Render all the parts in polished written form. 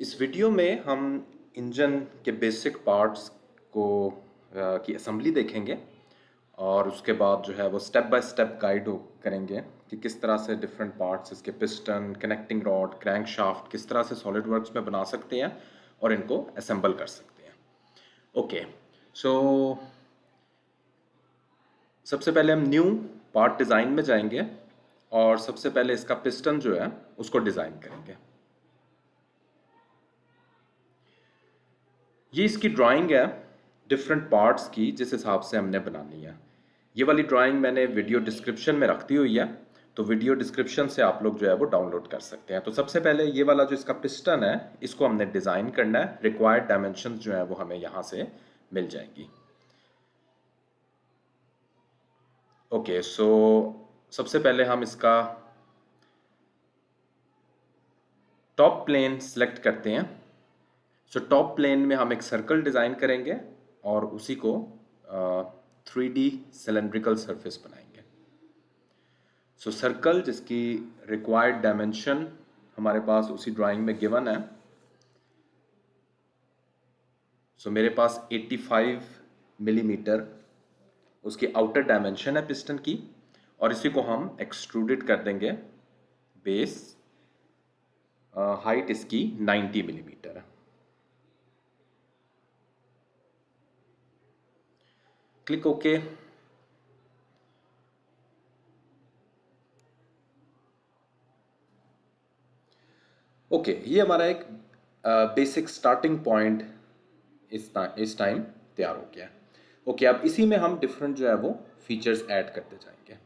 इस वीडियो में हम इंजन के बेसिक पार्ट्स को की असेंबली देखेंगे और उसके बाद जो है वो स्टेप बाय स्टेप गाइड करेंगे कि किस तरह से डिफरेंट पार्ट्स इसके piston, connecting rod, crank shaft किस तरह से सॉलिड वर्क्स में बना सकते हैं और इनको असेंबल कर सकते हैं। ओके, सो सबसे पहले हम न्यू पार्ट डिज़ाइन में जाएंगे और सबसे पहले इसका पिस्टन जो है उसको डिज़ाइन करेंगे। ये इसकी ड्राइंग है डिफरेंट पार्ट्स की जिस हिसाब से हमने बनानी है। ये वाली ड्राइंग मैंने वीडियो डिस्क्रिप्शन में रख दी हुई है, तो वीडियो डिस्क्रिप्शन से आप लोग जो है वो डाउनलोड कर सकते हैं। तो सबसे पहले ये वाला जो इसका पिस्टन है इसको हमने डिज़ाइन करना है। रिक्वायर्ड डायमेंशंस जो है वो हमें यहाँ से मिल जाएंगी। ओके, सो सबसे पहले हम इसका टॉप प्लेन सेलेक्ट करते हैं। सो टॉप प्लेन में हम एक सर्कल डिज़ाइन करेंगे और उसी को 3D सिलेंड्रिकल सरफेस बनाएंगे। सो सर्कल जिसकी रिक्वायर्ड डायमेंशन हमारे पास उसी ड्राइंग में गिवन है। सो मेरे पास 85 मिलीमीटर उसकी आउटर डायमेंशन है पिस्टन की, और इसी को हम एक्सट्रूडेड कर देंगे। बेस हाइट इसकी 90 मिलीमीटर है। Click okay. ओके, ये हमारा एक बेसिक स्टार्टिंग पॉइंट इस टाइम तैयार हो गया। ओके, अब इसी में हम डिफरेंट जो है वो फीचर्स ऐड करते जाएंगे।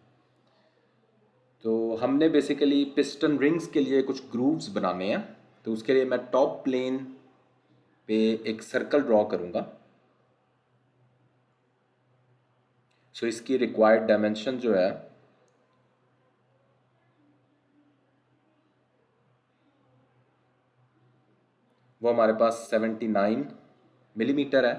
तो हमने बेसिकली पिस्टन रिंग्स के लिए कुछ ग्रूव्स बनाने हैं, तो उसके लिए मैं टॉप प्लेन पे एक सर्कल ड्रॉ करूँगा। सो इसकी रिक्वायर्ड डायमेंशन जो है वो हमारे पास 79 मिलीमीटर है।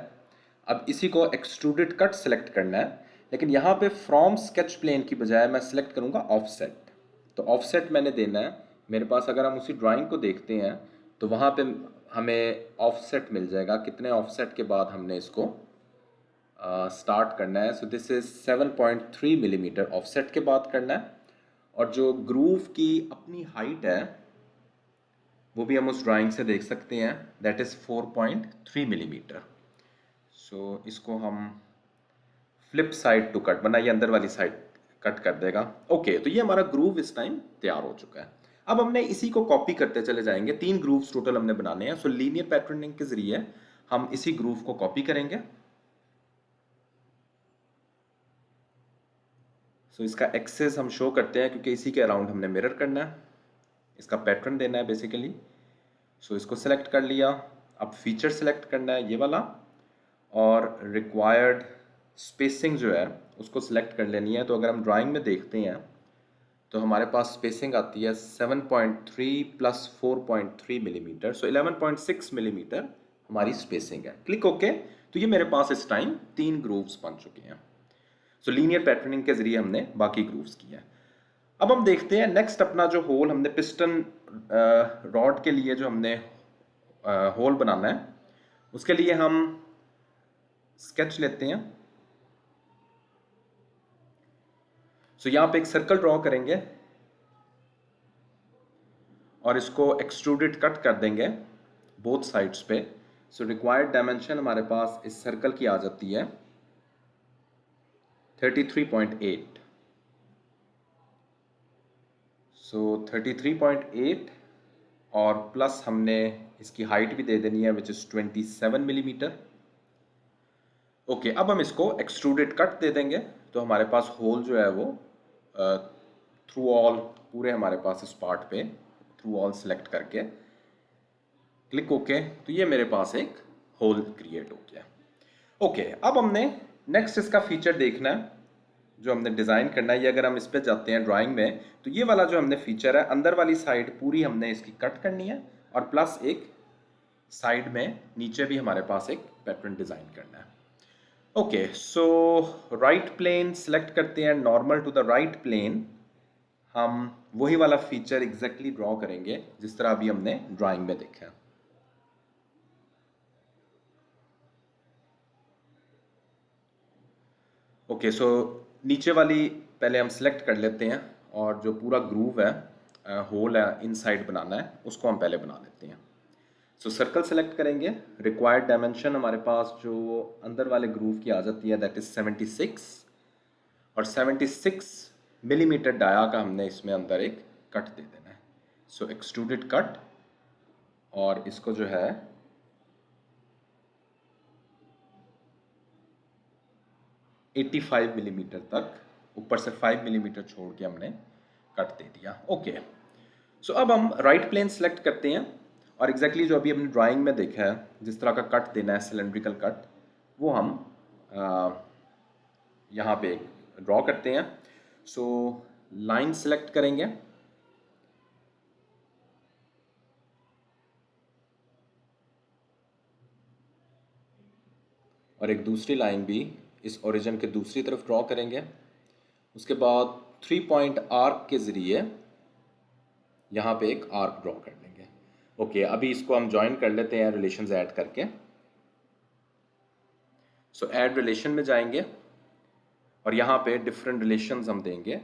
अब इसी को एक्सट्रूडेड कट सेलेक्ट करना है, लेकिन यहाँ पे फ्रॉम स्केच प्लेन की बजाय मैं सेलेक्ट करूँगा ऑफसेट। तो ऑफसेट मैंने देना है मेरे पास, अगर हम उसी ड्राइंग को देखते हैं तो वहाँ पे हमें ऑफसेट मिल जाएगा। कितने ऑफसेट के बाद हमने इसको स्टार्ट करना है। So this is 7.3 millimetre offset के बाद करना है। और जो ग्रूव की अपनी हाइट है वो भी हम उस ड्राइंग से देख सकते हैं, दैट इज़ 4.3 मिलीमीटर। सो इसको हम फ्लिप साइड टू कट, वरना ये अंदर वाली साइड कट कर देगा। ओके, तो ये हमारा ग्रूव इस टाइम तैयार हो चुका है। अब हमने इसी को कॉपी करते चले जाएंगे। 3 ग्रूव्स टोटल हमने बनाने हैं। सो लीनियर पैटर्निंग के जरिए हम इसी ग्रूव को कॉपी करेंगे। सो इसका एक्सेस हम शो करते हैं क्योंकि इसी के अराउंड हमने मिरर करना है, इसका पैटर्न देना है बेसिकली। सो इसको सेलेक्ट कर लिया। अब फीचर सेलेक्ट करना है ये वाला, और रिक्वायर्ड स्पेसिंग जो है उसको सिलेक्ट कर लेनी है। तो अगर हम ड्राइंग में देखते हैं तो हमारे पास स्पेसिंग आती है 7.3 प्लस 4.3 मिलीमीटर। सो 11.6 मिलीमीटर हमारी स्पेसिंग है। Click okay. तो ये मेरे पास इस टाइम 3 ग्रूव्स बन चुके हैं। सो लीनियर पैटर्निंग के जरिए हमने बाकी ग्रूव्स किए हैं। अब हम देखते हैं नेक्स्ट अपना जो होल हमने पिस्टन रॉड के लिए जो हमने होल बनाना है, उसके लिए हम स्केच लेते हैं। सो यहाँ पे एक सर्कल ड्रॉ करेंगे और इसको एक्सट्रूडेड कट कर देंगे बोथ साइड्स पे। सो रिक्वायर्ड डायमेंशन हमारे पास इस सर्कल की आ जाती है 33.8। सो 33.8 और प्लस हमने इसकी हाइट भी दे देनी है विच इज़ 27 मिलीमीटर। ओके, अब हम इसको एक्सट्रूडेड कट दे देंगे। तो हमारे पास होल जो है वो थ्रू ऑल पूरे हमारे पास इस पार्ट पे थ्रू ऑल सेलेक्ट करके क्लिक ओके। तो ये मेरे पास एक होल क्रिएट हो गया। ओके, अब हमने नेक्स्ट इसका फीचर देखना है जो हमने डिज़ाइन करना है। ये अगर हम इस पे जाते हैं ड्राइंग में, तो ये वाला जो हमने फीचर है अंदर वाली साइड पूरी हमने इसकी कट करनी है, और प्लस एक साइड में नीचे भी हमारे पास एक पैटर्न डिज़ाइन करना है। Okay, so right plane select करते हैं, normal to the right plane. हम वही वाला फीचर एग्जैक्टली ड्रॉ करेंगे जिस तरह अभी हमने ड्राइंग में देखा है। ओके, सो नीचे वाली पहले हम सिलेक्ट कर लेते हैं, और जो पूरा ग्रूव है, होल है, इनसाइड बनाना है, उसको हम पहले बना लेते हैं। सो सर्कल सेलेक्ट करेंगे। रिक्वायर्ड डायमेंशन हमारे पास जो अंदर वाले ग्रूव की आ जाती है, दैट इज 76, और 76 मिलीमीटर डाया का हमने इसमें अंदर एक कट दे देना है। सो एक्सट्रूडेड कट, और इसको जो है एट्टी 85 मिलीमीटर तक, ऊपर से 5 मिलीमीटर छोड़ के हमने कट दे दिया। ओके, सो अब हम राइट प्लेन सेलेक्ट करते हैं, और एग्जैक्टली जो अभी हमने ड्राइंग में देखा है जिस तरह का कट देना है, सिलेंड्रिकल कट, वो हम यहाँ पे ड्रॉ करते हैं। सो लाइन सेलेक्ट करेंगे, और एक दूसरी लाइन भी इस ओरिजिन के दूसरी तरफ ड्रॉ करेंगे। उसके बाद 3 पॉइंट आर्क के ज़रिए यहाँ पे एक आर्क ड्रॉ कर लेंगे। ओके, अभी इसको हम ज्वाइन कर लेते हैं रिलेशंस ऐड करके। सो ऐड रिलेशन में जाएंगे, और यहाँ पे डिफरेंट रिलेशंस हम देंगे।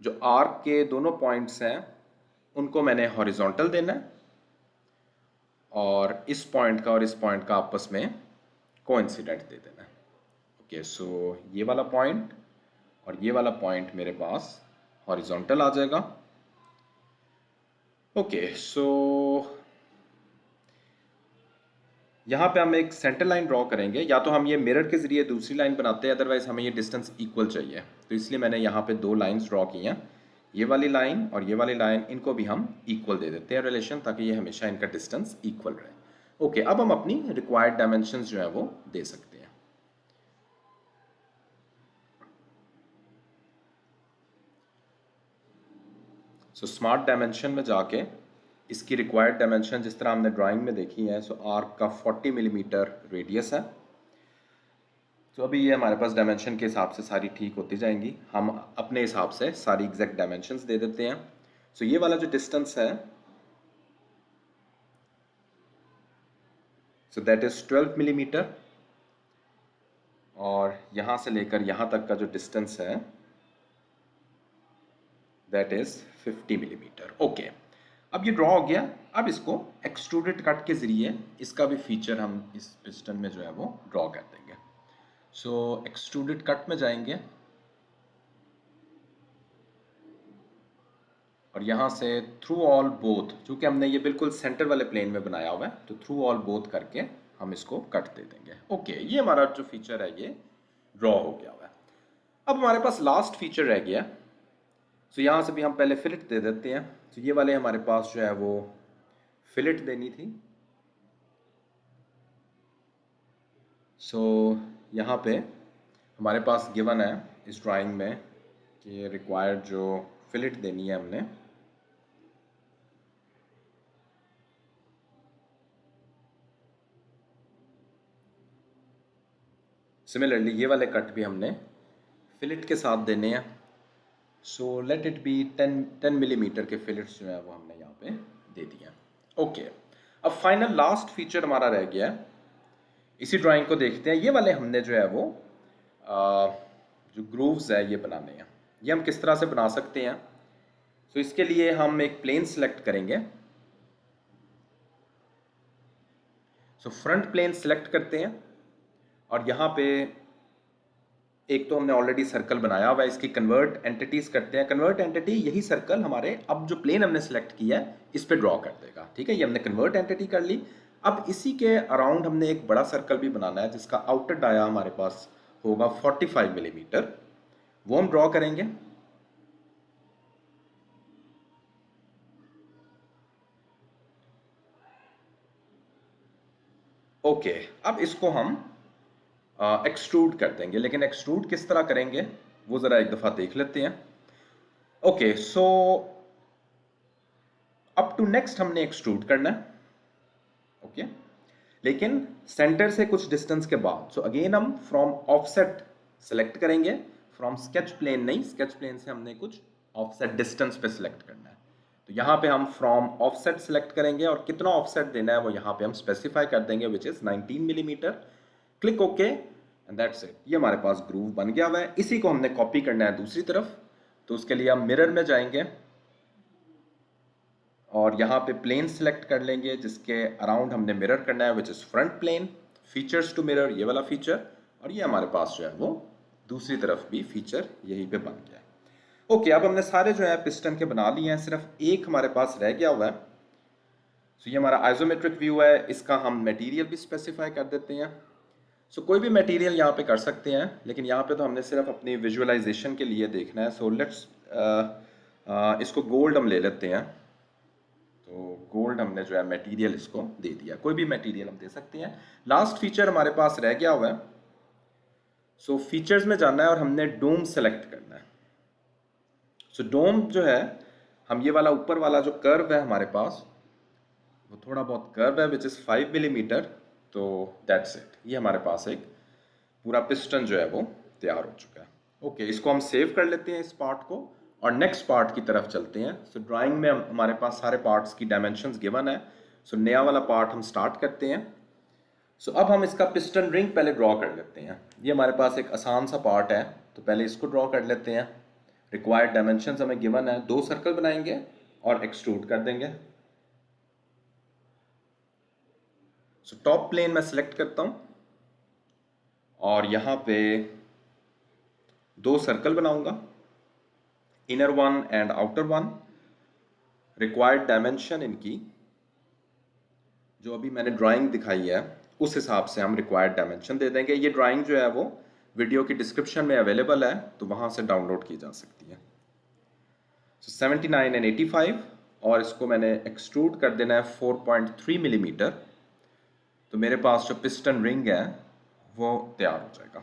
जो आर्क के दोनों पॉइंट्स हैं उनको मैंने हॉरिजॉन्टल देना है, और इस पॉइंट का और इस पॉइंट का आपस में कोइंसिडेंट दे देना है। ओके, सो ये वाला पॉइंट और ये वाला पॉइंट मेरे पास हॉरिजॉन्टल आ जाएगा। ओके, सो यहाँ पे हम एक सेंटर लाइन ड्रॉ करेंगे। या तो हम ये मिरर के ज़रिए दूसरी लाइन बनाते हैं, अदरवाइज हमें ये डिस्टेंस इक्वल चाहिए, तो इसलिए मैंने यहाँ पे 2 लाइंस ड्रॉ की हैं। ये वाली लाइन और ये वाली लाइन, इनको भी हम इक्वल दे देते हैं रिलेशन, ताकि ये हमेशा इनका डिस्टेंस इक्वल रहे। ओके, अब हम अपनी रिक्वायर्ड डायमेंशंस जो है वो दे सकते हैं। सो स्मार्ट डायमेंशन में जाके इसकी रिक्वायर्ड डायमेंशन जिस तरह हमने ड्राइंग में देखी है, सो आर्क का 40 मिलीमीटर रेडियस है। तो अभी ये हमारे पास डायमेंशन के हिसाब से सारी ठीक होती जाएंगी। हम अपने हिसाब से सारी एग्जैक्ट डायमेंशंस दे देते हैं। सो ये वाला जो डिस्टेंस है, सो दैट इज 12 मिलीमीटर, और यहाँ से लेकर यहाँ तक का जो डिस्टेंस है दैट इज 50 मिलीमीटर। ओके, अब ये ड्रॉ हो गया। अब इसको एक्सट्रूडेड कट के ज़रिए इसका भी फीचर हम इस पिस्टन में जो है वो ड्रॉ कर देंगे। सो एक्सट्रूडेड कट में जाएंगे, और यहाँ से थ्रू ऑल बोथ, चूँकि हमने ये बिल्कुल सेंटर वाले प्लेन में बनाया हुआ है, तो थ्रू ऑल बोथ करके हम इसको कट दे देंगे। ओके, ये हमारा जो फीचर है ये ड्रॉ हो गया हुआ है। अब हमारे पास लास्ट फीचर रह गया। सो यहाँ से भी हम पहले फिलेट दे देते हैं। तो ये वाले हमारे पास जो है वो फिलेट देनी थी। सो यहाँ पे हमारे पास गिवन है इस ड्राइंग में कि रिक्वायर्ड जो फिलेट देनी है हमने, सिमिलरली ये वाले कट भी हमने फिलेट के साथ देने हैं। So let it be 10 millimetre के फिलेट्स जो है वो हमने यहाँ पे दे दिए। ओके, अब फाइनल लास्ट फीचर हमारा रह गया है। इसी ड्राइंग को देखते हैं। ये वाले हमने जो है वो जो ग्रूव्स है ये बनाने हैं। ये हम किस तरह से बना सकते हैं? तो इसके लिए हम एक प्लेन सेलेक्ट करेंगे। सो फ्रंट प्लेन सेलेक्ट करते हैं, और यहाँ पे एक तो हमने ऑलरेडी सर्कल बनाया हुआ है, इसकी कन्वर्ट एंटिटीज करते हैं। कन्वर्ट एंटिटी यही सर्कल हमारे अब जो प्लेन हमने सेलेक्ट किया है इस पे ड्रॉ कर देगा। ठीक है, ये हमने कन्वर्ट एंटिटी कर ली। अब इसी के अराउंड हमने एक बड़ा सर्कल भी बनाना है जिसका आउटर डाया हमारे पास होगा 45 मिलीमीटर, वो हम ड्रॉ करेंगे। ओके, अब इसको हम एक्सट्रूड कर देंगे, लेकिन एक्सट्रूड किस तरह करेंगे वो ज़रा एक दफ़ा देख लेते हैं। Okay, so up to next हमने एक्सट्रूड करना है। ओके, लेकिन सेंटर से कुछ डिस्टेंस के बाद। सो अगेन हम फ्रॉम ऑफसेट सेलेक्ट करेंगे, फ्रॉम स्केच प्लेन नहीं, स्केच प्लेन से हमने कुछ ऑफसेट डिस्टेंस पे सिलेक्ट करना है। तो यहाँ पे हम फ्रॉम ऑफसेट सेलेक्ट करेंगे, और कितना ऑफसेट देना है वो यहाँ पे हम स्पेसिफाई कर देंगे, which is 19 millimetre. Click okay. And that's it. ये हमारे पास ग्रूव बन गया हुआ है। इसी को हमने कॉपी करना है दूसरी तरफ। तो उसके लिए हम मिरर में जाएंगे और यहाँ पे प्लेन सेलेक्ट कर लेंगे जिसके अराउंड हमने मिरर करना है, which is front plane. Features to mirror, ये वाला फीचर, और ये हमारे पास जो है वो दूसरी तरफ भी फीचर यहीं पे बन गया है। ओके, अब हमने सारे जो है पिस्टन के बना लिए हैं, सिर्फ एक हमारे पास रह गया हुआ है। सो ये हमारा आइसोमेट्रिक व्यू है, इसका हम मटेरियल भी स्पेसिफाई कर देते हैं। सो कोई भी मटेरियल यहाँ पे कर सकते हैं, लेकिन यहाँ पे तो हमने सिर्फ अपनी विजुअलाइजेशन के लिए देखना है। सो लेट्स इसको गोल्ड हम ले लेते हैं। तो गोल्ड हमने जो है मटेरियल इसको दे दिया, कोई भी मटेरियल हम दे सकते हैं। लास्ट फीचर हमारे पास रह गया हुआ है। सो फीचर्स में जाना है और हमने डोम सेलेक्ट करना है। सो डोम जो है, हम ये वाला ऊपर वाला जो कर्व है हमारे पास, वो थोड़ा बहुत कर्व है विच इज़ 5 मिलीमीटर। तो दैट्स इट, ये हमारे पास एक पूरा पिस्टन जो है वो तैयार हो चुका है। ओके, इसको हम सेव कर लेते हैं इस पार्ट को और नेक्स्ट पार्ट की तरफ चलते हैं। सो ड्राइंग में हमारे पास सारे पार्ट्स की डायमेंशंस गिवन है। सो नया वाला पार्ट हम स्टार्ट करते हैं। सो अब हम इसका पिस्टन रिंग पहले ड्रॉ कर लेते हैं। ये हमारे पास एक आसान सा पार्ट है, तो पहले इसको ड्रॉ कर लेते हैं। रिक्वायर्ड डायमेंशंस हमें गिवन है, 2 सर्कल बनाएंगे और एक्सट्रूड कर देंगे। सो टॉप प्लेन मैं सिलेक्ट करता हूँ और यहाँ पे 2 सर्कल बनाऊंगा, inner one and outer one. Required dimension इनकी जो अभी मैंने ड्राइंग दिखाई है उस हिसाब से हम रिक्वायर्ड डायमेंशन दे देंगे। ये ड्राइंग जो है वो वीडियो की डिस्क्रिप्शन में अवेलेबल है, तो वहाँ से डाउनलोड की जा सकती है। So 79 एंड 85, और इसको मैंने एक्सट्रूड कर देना है 4.3 मिलीमीटर। तो मेरे पास जो पिस्टन रिंग है वो तैयार हो जाएगा।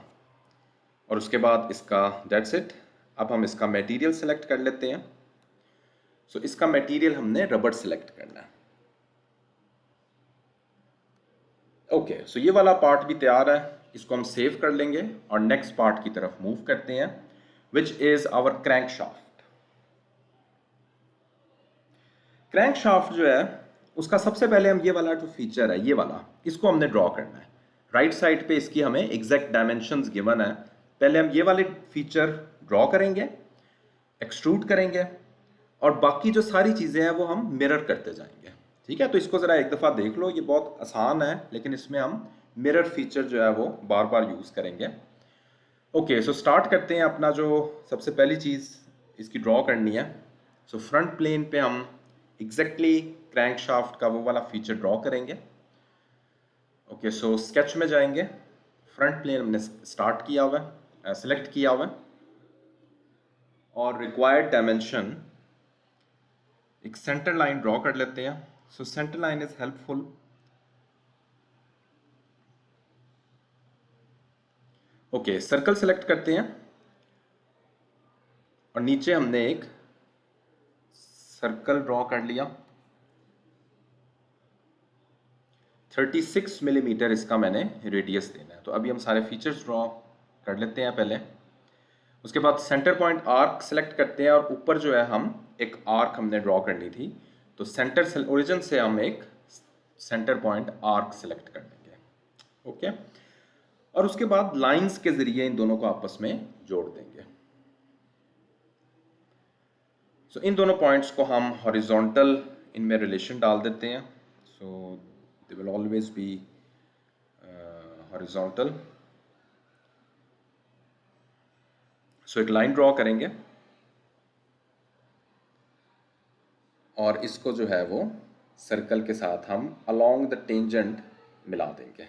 और उसके बाद इसका दैट्स इट। अब हम इसका मटेरियल सेलेक्ट कर लेते हैं। सो इसका मटेरियल हमने रबड़ सेलेक्ट करना है। ओके, सो ये वाला पार्ट भी तैयार है, इसको हम सेव कर लेंगे और नेक्स्ट पार्ट की तरफ मूव करते हैं, which is our crankshaft. Crankshaft जो है उसका सबसे पहले हम ये वाला जो फीचर है, ये वाला, इसको हमने ड्रॉ करना है। राइट साइड पे इसकी हमें एग्जैक्ट डायमेंशंस गिवन है। पहले हम ये वाले फीचर ड्रॉ करेंगे, एक्सट्रूड करेंगे, और बाकी जो सारी चीज़ें हैं वो हम मिरर करते जाएंगे। ठीक है, तो इसको ज़रा एक दफ़ा देख लो, ये बहुत आसान है, लेकिन इसमें हम मिरर फीचर जो है वो बार बार यूज़ करेंगे। ओके, सो स्टार्ट करते हैं। अपना जो सबसे पहली चीज़ इसकी ड्रॉ करनी है, सो फ्रंट प्लेन पे हम एग्जैक्टली क्रैंक शाफ्ट का वो वाला फीचर ड्रॉ करेंगे। ओके, सो स्केच में जाएंगे, फ्रंट प्लेन हमने स्टार्ट किया हुआ है, सेलेक्ट किया हुआ है, और रिक्वायर्ड डायमेंशन एक सेंटर लाइन ड्रॉ कर लेते हैं। So centre line is helpful. Okay, circle select करते हैं और नीचे हमने एक सर्कल ड्रॉ कर लिया। 36 मिलीमीटर इसका मैंने रेडियस देना है। तो अभी हम सारे फीचर्स ड्रॉ कर लेते हैं पहले। उसके बाद सेंटर पॉइंट आर्क सेलेक्ट करते हैं और ऊपर जो है हम एक आर्क हमने ड्रॉ करनी थी, तो सेंटर ओरिजिन से हम एक सेंटर पॉइंट आर्क सेलेक्ट कर देंगे। ओके, और उसके बाद लाइंस के जरिए इन दोनों को आपस में जोड़ देंगे। सो इन दोनों पॉइंट्स को हम हॉरिजॉन्टल इनमें रिलेशन डाल देते हैं। So they will always be horizontal. So एक लाइन ड्रॉ करेंगे और इसको जो है वो सर्कल के साथ हम अलोंग द टेंजेंट मिला देंगे।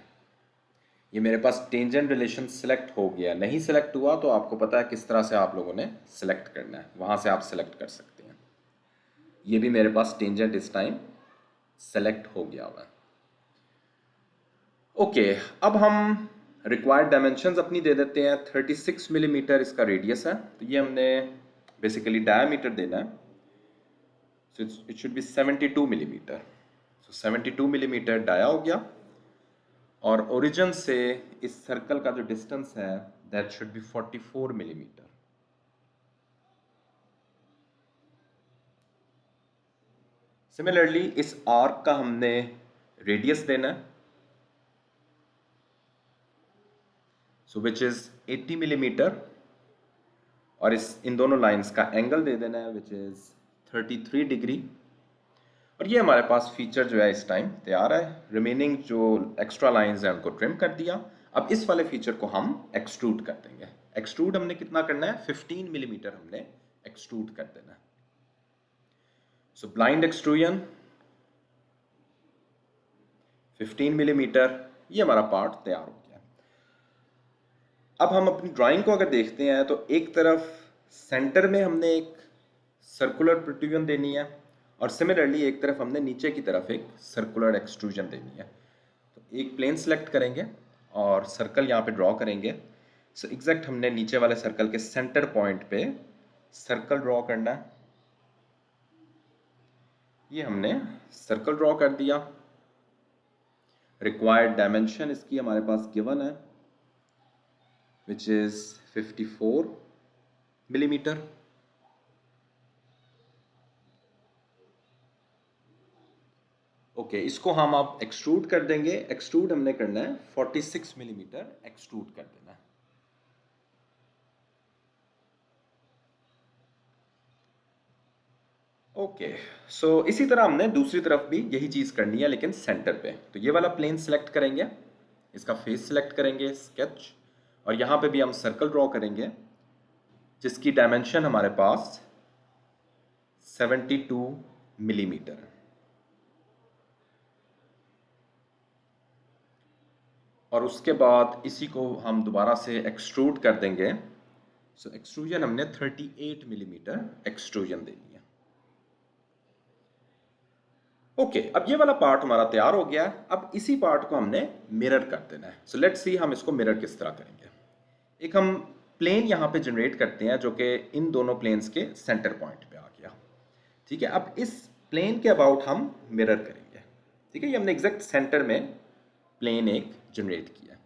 ये मेरे पास टेंजेंट रिलेशन सिलेक्ट हो गया। नहीं सिलेक्ट हुआ तो आपको पता है किस तरह से आप लोगों ने सिलेक्ट करना है, वहाँ से आप सिलेक्ट कर सकते हैं। ये भी मेरे पास टेंजेंट इस टाइम सेलेक्ट हो गया हुआ है। ओके, अब हम रिक्वायर्ड डायमेंशंस अपनी दे देते हैं। 36 मिलीमीटर इसका रेडियस है, तो ये हमने बेसिकली डायमीटर देना है। So it should be 72 millimetre. So 72 millimetre dia हो गया, और ओरिजिन से इस सर्कल का जो डिस्टेंस है that should be 44 millimetre. Similarly इस आर्क का हमने रेडियस देना है। सो विच इज़ 80 मिलीमीटर, और इन दोनों लाइंस का एंगल दे देना है विच इज़ 33 डिग्री। और ये हमारे पास फीचर जो है इस टाइम तैयार है। रिमेनिंग जो एक्स्ट्रा लाइंस हैं उनको ट्रिम कर दिया। अब इस वाले फीचर को हम एक्सट्रूड कर देंगे। एक्सट्रूड हमने कितना करना है, 15 मिलीमीटर हमने एक्सट्रूड कर देना है। सो ब्लाइंड एक्सट्रूजन 15 मिलीमीटर, ये हमारा पार्ट तैयार हो गया। अब हम अपनी ड्राइंग को अगर देखते हैं तो एक तरफ सेंटर में हमने एक सर्कुलर प्रोट्रूजन देनी है, और सिमिलरली एक तरफ हमने नीचे की तरफ एक सर्कुलर एक्सट्रूजन देनी है। तो एक प्लेन सेलेक्ट करेंगे और सर्कल यहाँ पे ड्रॉ करेंगे। सो एग्जैक्ट हमने नीचे वाले सर्कल के सेंटर पॉइंट पे सर्कल ड्रॉ करना है। ये हमने सर्कल ड्रॉ कर दिया। रिक्वायर्ड डायमेंशन इसकी हमारे पास गिवन है विच इज 54 मिलीमीटर। ओके, इसको हम अब एक्सट्रूड कर देंगे। एक्सट्रूड हमने करना है 46 मिलीमीटर एक्सट्रूड कर देना है। ओके, सो इसी तरह हमने दूसरी तरफ भी यही चीज करनी है, लेकिन सेंटर पे। तो ये वाला प्लेन सेलेक्ट करेंगे, इसका फेस सेलेक्ट करेंगे, स्केच, और यहां पे भी हम सर्कल ड्रॉ करेंगे जिसकी डायमेंशन हमारे पास 72 मिलीमीटर है। और उसके बाद इसी को हम दोबारा से एक्सट्रूड कर देंगे। सो एक्सट्रूजन हमने 38 मिलीमीटर एक्सट्रूजन देनी है। ओके, अब ये वाला पार्ट हमारा तैयार हो गया है। अब इसी पार्ट को हमने मिरर कर देना है। सो लेट्स सी हम इसको मिरर किस तरह करेंगे। एक हम प्लेन यहाँ पे जनरेट करते हैं जो कि इन दोनों प्लेन्स के सेंटर पॉइंट पे आ गया। ठीक है, अब इस प्लेन के अबाउट हम मिरर करेंगे। ठीक है, ये हमने एग्जैक्ट सेंटर में प्लेन एक जनरेट किया।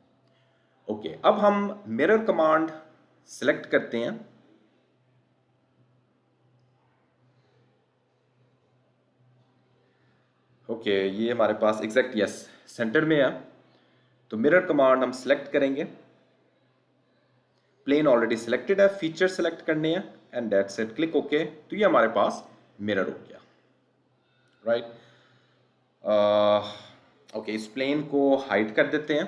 ओके, अब हम मिरर कमांड सेलेक्ट करते हैं। ओके, ये हमारे पास एग्जैक्ट यस सेंटर में है। तो मिरर कमांड हम सेलेक्ट करेंगे। प्लेन ऑलरेडी सिलेक्टेड है, फीचर सेलेक्ट करने हैं and that's it, click okay. तो ये हमारे पास मिरर हो गया, राइट। ओके, इस प्लेन को हाइड कर देते हैं।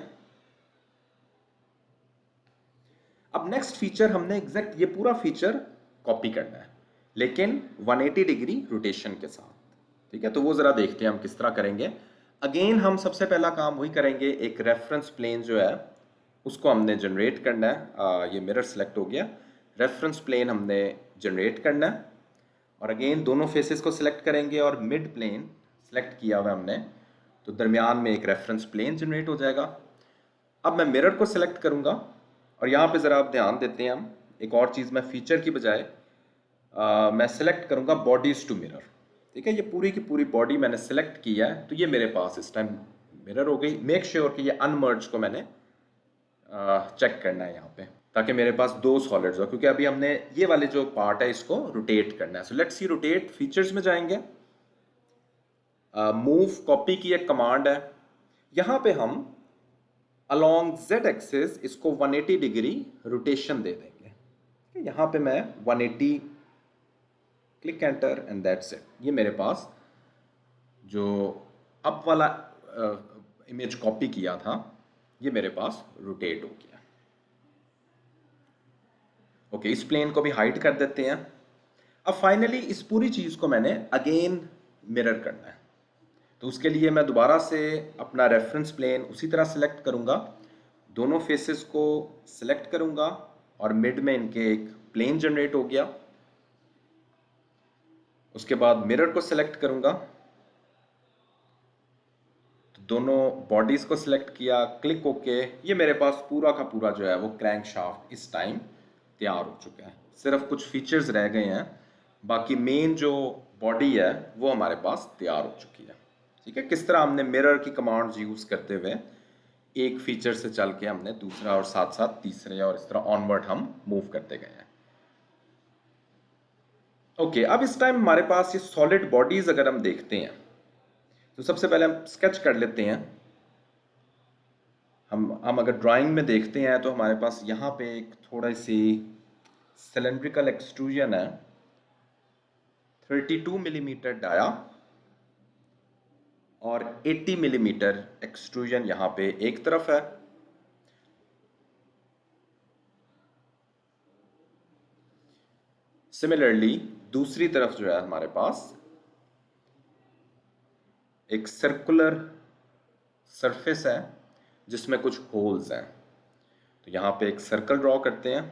अब नेक्स्ट फीचर हमने एग्जैक्ट ये पूरा फीचर कॉपी करना है, लेकिन 180 डिग्री रोटेशन के साथ। ठीक है, तो वो जरा देखते हैं हम किस तरह करेंगे। अगेन हम सबसे पहला काम वही करेंगे, एक रेफरेंस प्लेन जो है उसको हमने जनरेट करना है। ये मिरर सेलेक्ट हो गया, रेफरेंस प्लेन हमने जनरेट करना है, और अगेन दोनों फेसेस को सिलेक्ट करेंगे और मिड प्लेन सेलेक्ट किया हुआ हमने, तो दरमियान में एक रेफरेंस प्लेन जनरेट हो जाएगा। अब मैं मिरर को सिलेक्ट करूंगा, और यहाँ पे ज़रा आप ध्यान देते हैं हम एक और चीज़, मैं फीचर की बजाय मैं सिलेक्ट करूंगा बॉडीज टू मिरर। ठीक है, ये पूरी की पूरी बॉडी मैंने सेलेक्ट किया है, तो ये मेरे पास इस टाइम मिरर हो गई। मेक श्योर कि ये अनमर्ज को मैंने चेक करना है यहाँ पे, ताकि मेरे पास दो सॉलिड्स हो, क्योंकि अभी हमने ये वाले जो पार्ट है इसको रोटेट करना है। So let's see rotate, features में जाएंगे, मूव कॉपी की एक कमांड है। यहाँ पे हम अलोंग z एक्सिस इसको 180 डिग्री रोटेशन दे देंगे। यहाँ पे मैं 180, click enter and that's it. ये मेरे पास जो अप वाला इमेज कॉपी किया था ये मेरे पास रोटेट हो गया। ओके, इस प्लेन को भी हाइड कर देते हैं। अब फाइनली इस पूरी चीज़ को मैंने अगेन मिरर करना है, तो उसके लिए मैं दोबारा से अपना रेफरेंस प्लेन उसी तरह सेलेक्ट करूंगा, दोनों फेसेस को सेलेक्ट करूंगा, और मिड में इनके एक प्लेन जनरेट हो गया। उसके बाद मिरर को सेलेक्ट करूंगा, तो दोनों बॉडीज को सिलेक्ट किया, क्लिक ओके। ये मेरे पास पूरा का पूरा जो है वो क्रैंक शाफ्ट इस टाइम तैयार हो चुका है। सिर्फ कुछ फीचर्स रह गए हैं, बाकी मेन जो बॉडी है वो हमारे पास तैयार हो चुकी है। ठीक है, किस तरह हमने मिरर की कमांड्स यूज करते हुए एक फीचर से चल के हमने दूसरा और साथ साथ तीसरे और इस तरह ऑनवर्ड हम मूव करते गए हैं। ओके, अब इस टाइम हमारे पास ये सॉलिड बॉडीज अगर हम देखते हैं, तो सबसे पहले हम स्केच कर लेते हैं। हम हम अगर ड्राइंग में देखते हैं तो हमारे पास यहाँ पे एक थोड़ा सी सिलेंड्रिकल एक्सट्रूजन है, 32 मिलीमीटर डाया और 80 मिलीमीटर एक्सट्रूजन यहाँ पे एक तरफ है। सिमिलरली दूसरी तरफ जो है हमारे पास एक सर्कुलर सरफेस है जिसमें कुछ होल्स हैं। तो यहाँ पे एक सर्कल ड्रॉ करते हैं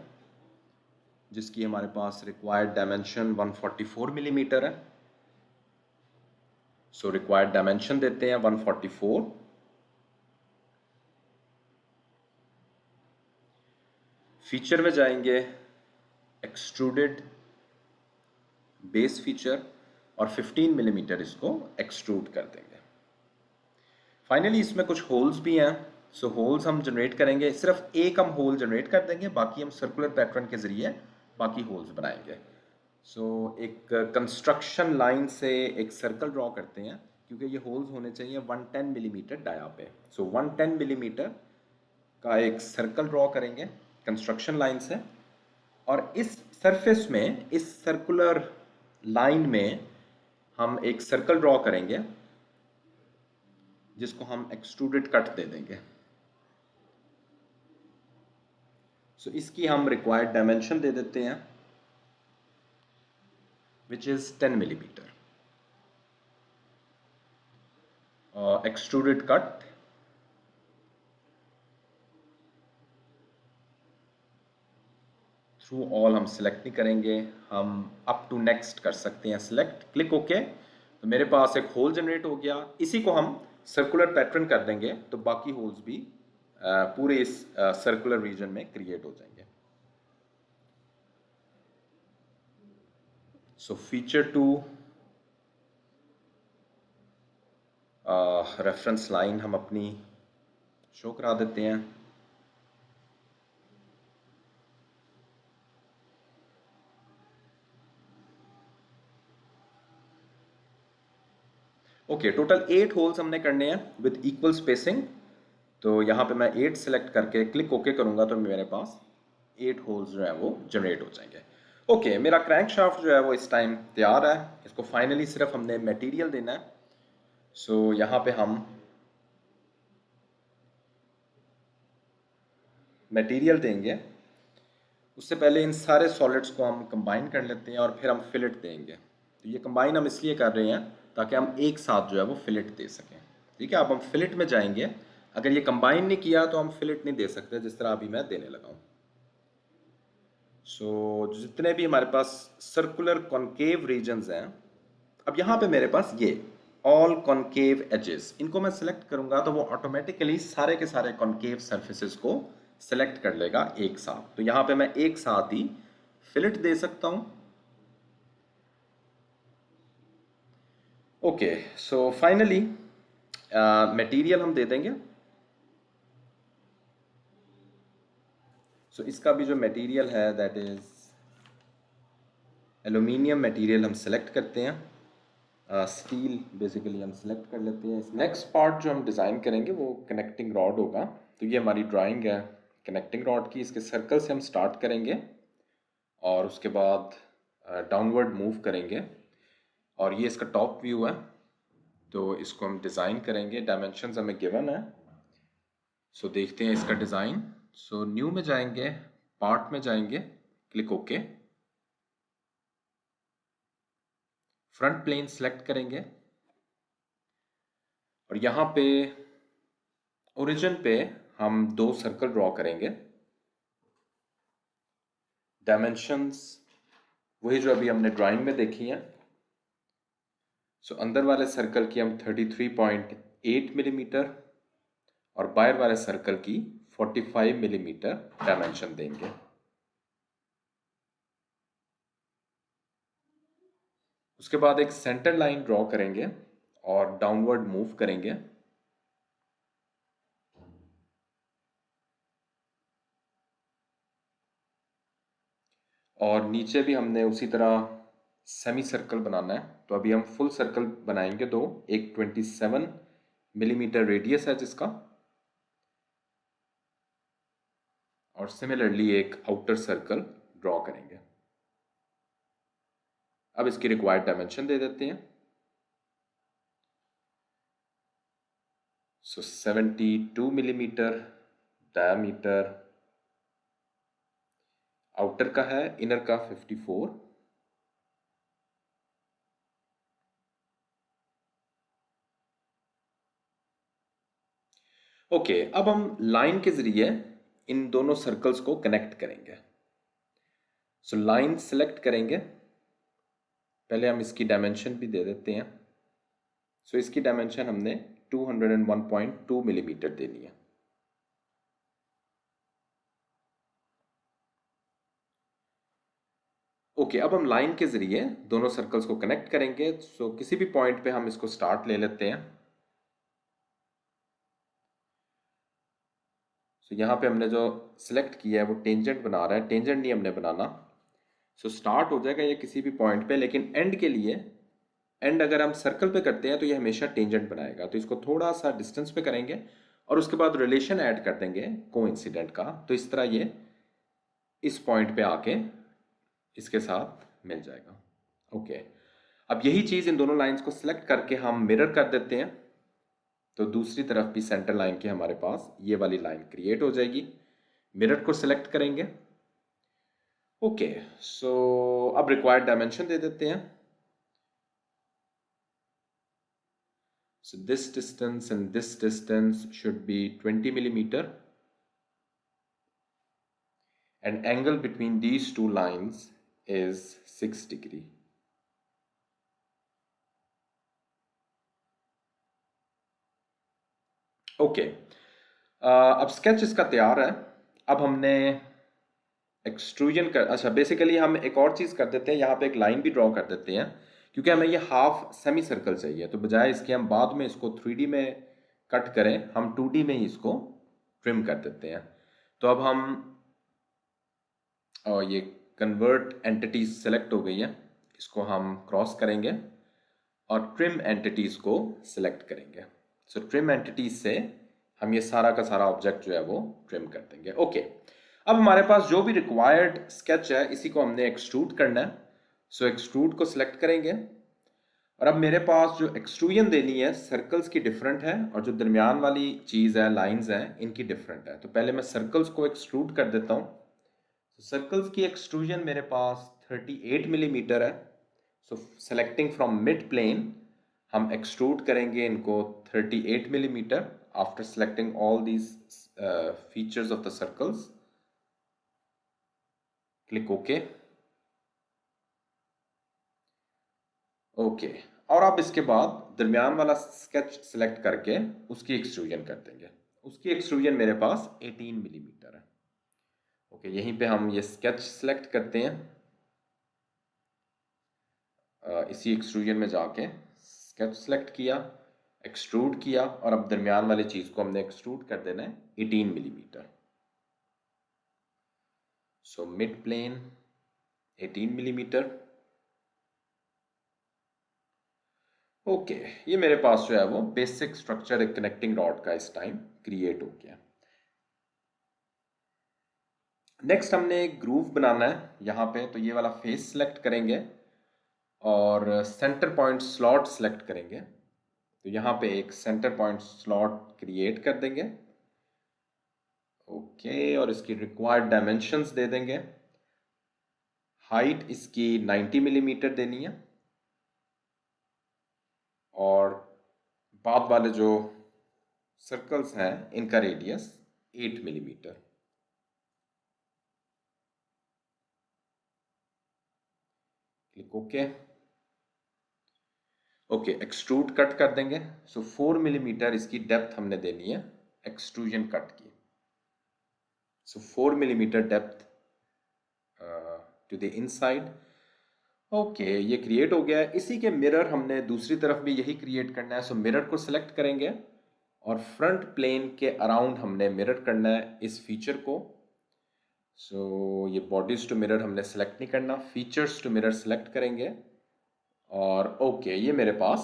जिसकी हमारे पास रिक्वायर्ड डायमेंशन 144 मिलीमीटर है। सो रिक्वायर्ड डायमेंशन देते हैं 144। फीचर में जाएंगे एक्सट्रूडेड बेस फीचर और 15 मिलीमीटर इसको एक्सट्रूड कर देंगे। फाइनली इसमें कुछ होल्स भी हैं। सो होल्स हम जनरेट करेंगे, सिर्फ एक हम होल जनरेट कर देंगे, बाकी हम सर्कुलर पैटर्न के जरिए बाकी होल्स बनाएंगे। सो एक कंस्ट्रक्शन लाइन से एक सर्कल ड्रॉ करते हैं क्योंकि ये होल्स होने चाहिए 110 मिलीमीटर डाया पे। सो 110 मिलीमीटर का एक सर्कल ड्रॉ करेंगे कंस्ट्रक्शन लाइन से, और इस सरफेस में, इस सर्कुलर लाइन में हम एक सर्कल ड्रॉ करेंगे जिसको हम एक्सट्रूडेड कट दे देंगे। सो इसकी हम रिक्वायर्ड डायमेंशन दे देते हैं which is 10 millimeter. Extruded cut through all हम सिलेक्ट नहीं करेंगे, हम अप टू नेक्स्ट कर सकते हैं सिलेक्ट, क्लिक ओके। तो मेरे पास एक होल जनरेट हो गया, इसी को हम सर्कुलर पैटर्न कर देंगे तो बाकी होल्स भी पूरे इस सर्कुलर रीजन में क्रिएट हो जाएंगे। सो फीचर टू रेफरेंस लाइन हम अपनी शो करा देते हैं। ओके, टोटल 8 होल्स हमने करने हैं विद इक्वल स्पेसिंग। तो यहाँ पे मैं 8 सेलेक्ट करके क्लिक ओके करूँगा तो मेरे पास 8 होल्स जो है वो जनरेट हो जाएंगे। ओके, मेरा क्रैंक शाफ्ट जो है वो इस टाइम तैयार है। इसको फाइनली सिर्फ हमने मटेरियल देना है। सो यहाँ पे हम मटेरियल देंगे, उससे पहले इन सारे सॉलिड्स को हम कंबाइन कर लेते हैं और फिर हम फिलेट देंगे। तो ये कंबाइन हम इसलिए कर रहे हैं ताकि हम एक साथ जो है वो फिलेट दे सकें। ठीक है, अब हम फिलेट में जाएंगे। अगर ये कंबाइन नहीं किया तो हम फिलेट नहीं दे सकते, जिस तरह अभी मैं देने लगा हूँ। सो जितने भी हमारे पास सर्कुलर कॉन्केव रीजन्स हैं, अब यहाँ पे मेरे पास ये ऑल कॉन्केव एजेस, इनको मैं सिलेक्ट करूँगा तो वो ऑटोमेटिकली सारे के सारे कॉन्केव सर्फेसेस को सेलेक्ट कर लेगा एक साथ। तो यहाँ पे मैं एक साथ ही फिलेट दे सकता हूँ। ओके, सो फाइनली मटेरियल हम दे देंगे। सो इसका भी जो मटेरियल है दैट इज एल्यूमिनियम मटेरियल हम सेलेक्ट करते हैं। स्टील बेसिकली हम सेलेक्ट कर लेते हैं। नेक्स्ट पार्ट जो हम डिज़ाइन करेंगे वो कनेक्टिंग रॉड होगा। तो ये हमारी ड्राइंग है कनेक्टिंग रॉड की। इसके सर्कल से हम स्टार्ट करेंगे और उसके बाद डाउनवर्ड मूव करेंगे, और ये इसका टॉप व्यू है। तो इसको हम डिज़ाइन करेंगे, डायमेंशंस हमें गिवन है। सो देखते हैं इसका डिज़ाइन। सो न्यू में जाएंगे, पार्ट में जाएंगे, click okay. Front plane select करेंगे और यहाँ पे ओरिजिन पे हम 2 सर्कल ड्रॉ करेंगे। डायमेंशंस वही जो अभी हमने ड्राइंग में देखी हैं। सो अंदर वाले सर्कल की हम 33.8 मिलीमीटर और बाहर वाले सर्कल की 45 मिलीमीटर डायमेंशन देंगे। उसके बाद एक सेंटर लाइन ड्रॉ करेंगे और डाउनवर्ड मूव करेंगे। और नीचे भी हमने उसी तरह सेमी सर्कल बनाना है। तो अभी हम फुल सर्कल बनाएंगे दो, एक 27 मिलीमीटर रेडियस है जिसका, और सिमिलरली एक आउटर सर्कल ड्रॉ करेंगे। अब इसकी रिक्वायर्ड डायमेंशन दे देते हैं। सो 72 मिलीमीटर डायमीटर आउटर का है, इनर का 54। ओके, अब हम लाइन के जरिए इन दोनों सर्कल्स को कनेक्ट करेंगे। सो लाइन सेलेक्ट करेंगे, पहले हम इसकी डायमेंशन भी दे देते हैं। सो इसकी डायमेंशन हमने 201.2 मिलीमीटर देनी है। ओके, अब हम लाइन के जरिए दोनों सर्कल्स को कनेक्ट करेंगे। सो किसी भी पॉइंट पे हम इसको स्टार्ट ले लेते हैं। सो यहाँ पे हमने जो सिलेक्ट किया है वो टेंजेंट बना रहा है, टेंजेंट नहीं हमने बनाना। सो स्टार्ट हो जाएगा ये किसी भी पॉइंट पे, लेकिन एंड के लिए, एंड अगर हम सर्कल पे करते हैं तो ये हमेशा टेंजेंट बनाएगा। तो इसको थोड़ा सा डिस्टेंस पे करेंगे और उसके बाद रिलेशन ऐड कर देंगे कोइंसिडेंट का। तो इस तरह ये इस पॉइंट पे आके इसके साथ मिल जाएगा। ओके, अब यही चीज़ इन दोनों लाइंस को सिलेक्ट करके हम मिरर कर देते हैं। तो दूसरी तरफ भी सेंटर लाइन के हमारे पास ये वाली लाइन क्रिएट हो जाएगी। मिरर को सिलेक्ट करेंगे। ओके, सो अब रिक्वायर्ड डायमेंशन दे देते हैं। So this distance and this distance should be 20 millimeter, and angle between these two lines is 6 degree. Okay, अब स्केच इसका तैयार है। अब हमने एक्सट्रूजन कर, अच्छा बेसिकली हम एक और चीज़ कर देते हैं, यहाँ पे एक लाइन भी ड्रॉ कर देते हैं, क्योंकि हमें ये हाफ सेमी सर्कल चाहिए। तो बजाय इसके हम बाद में इसको 3D में कट करें, हम 2D में ही इसको ट्रिम कर देते हैं। तो अब हम ये कन्वर्ट एंटिटीज सेलेक्ट हो गई है, इसको हम क्रॉस करेंगे और ट्रिम एंटिटीज़ को सिलेक्ट करेंगे। सो ट्रिम एंटिटीज से हम ये सारा का सारा ऑब्जेक्ट जो है वो ट्रिम कर देंगे। ओके, अब हमारे पास जो भी रिक्वायर्ड स्केच है इसी को हमने एक्सट्रूड करना है। सो एक्सट्रूड को सिलेक्ट करेंगे और अब मेरे पास जो एक्सट्रूजन देनी है सर्कल्स की डिफरेंट है और जो दरमियान वाली चीज़ है, लाइंस हैं, इनकी डिफरेंट है। तो पहले मैं सर्कल्स को एक्सट्रूड कर देता हूँ। सर्कल्स की एक्सट्रूजन मेरे पास 38 मिलीमीटर है। सो सेलेक्टिंग फ्रॉम मिड प्लेन हम एक्सट्रूड करेंगे इनको 38 millimetre after selecting all these features of the circles. Click okay. Okay, और अब इसके बाद दरमियान वाला स्केच सेलेक्ट करके उसकी एक्सट्रूजन कर देंगे। उसकी एक्सट्रूजन मेरे पास 18 मिलीमीटर है। ओके, यहीं पे हम ये स्केच सेलेक्ट करते हैं, इसी एक्सट्रूजन में जाके स्केच सेलेक्ट किया, एक्सट्रूड किया और अब दरमियान वाली चीज़ को हमने एक्सट्रूड कर देना है 18 millimetre. So mid plane 18 millimetre. Okay, ये मेरे पास जो है वो बेसिक स्ट्रक्चर एक कनेक्टिंग रॉड का इस टाइम क्रिएट हो गया। नेक्स्ट हमने एक ग्रूव बनाना है यहाँ पे। तो ये वाला फेस सेलेक्ट करेंगे और सेंटर पॉइंट स्लॉट सेलेक्ट करेंगे। तो यहाँ पे एक सेंटर पॉइंट स्लॉट क्रिएट कर देंगे। ओके, और इसकी रिक्वायर्ड डायमेंशंस दे देंगे। हाइट इसकी 90 मिलीमीटर देनी है और बाद वाले जो सर्कल्स हैं इनका radius 8 millimetre. Click okay. Okay, extrude cut कर देंगे। सो 4 मिलीमीटर इसकी डेप्थ हमने देनी है एक्सट्रूजन कट की। So 4 millimetre depth to the inside. Okay, ये क्रिएट हो गया है। इसी के मिरर हमने दूसरी तरफ भी यही क्रिएट करना है। सो मिरर को सिलेक्ट करेंगे और फ्रंट प्लेन के अराउंड हमने मिरर करना है इस फीचर को। सो ये बॉडीज टू मिरर हमने सेलेक्ट नहीं करना, फीचर्स टू मिरर सेलेक्ट करेंगे और ओके, ये मेरे पास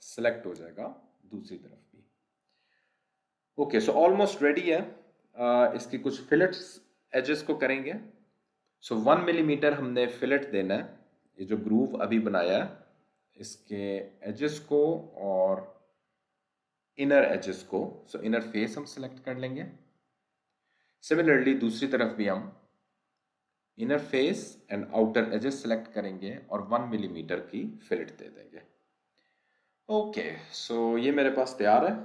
सेलेक्ट हो जाएगा दूसरी तरफ भी। ओके, सो ऑलमोस्ट रेडी है। इसकी कुछ फिलेट्स एजेस को करेंगे। सो 1 मिलीमीटर हमने फिलेट देना है, ये जो ग्रूव अभी बनाया है इसके एजेस को और इनर एजेस को। सो इनर फेस हम सिलेक्ट कर लेंगे। सिमिलरली दूसरी तरफ भी हम inner face and outer edges select करेंगे और 1 मिलीमीटर की फिलेट दे देंगे। ओके, सो ये मेरे पास तैयार है।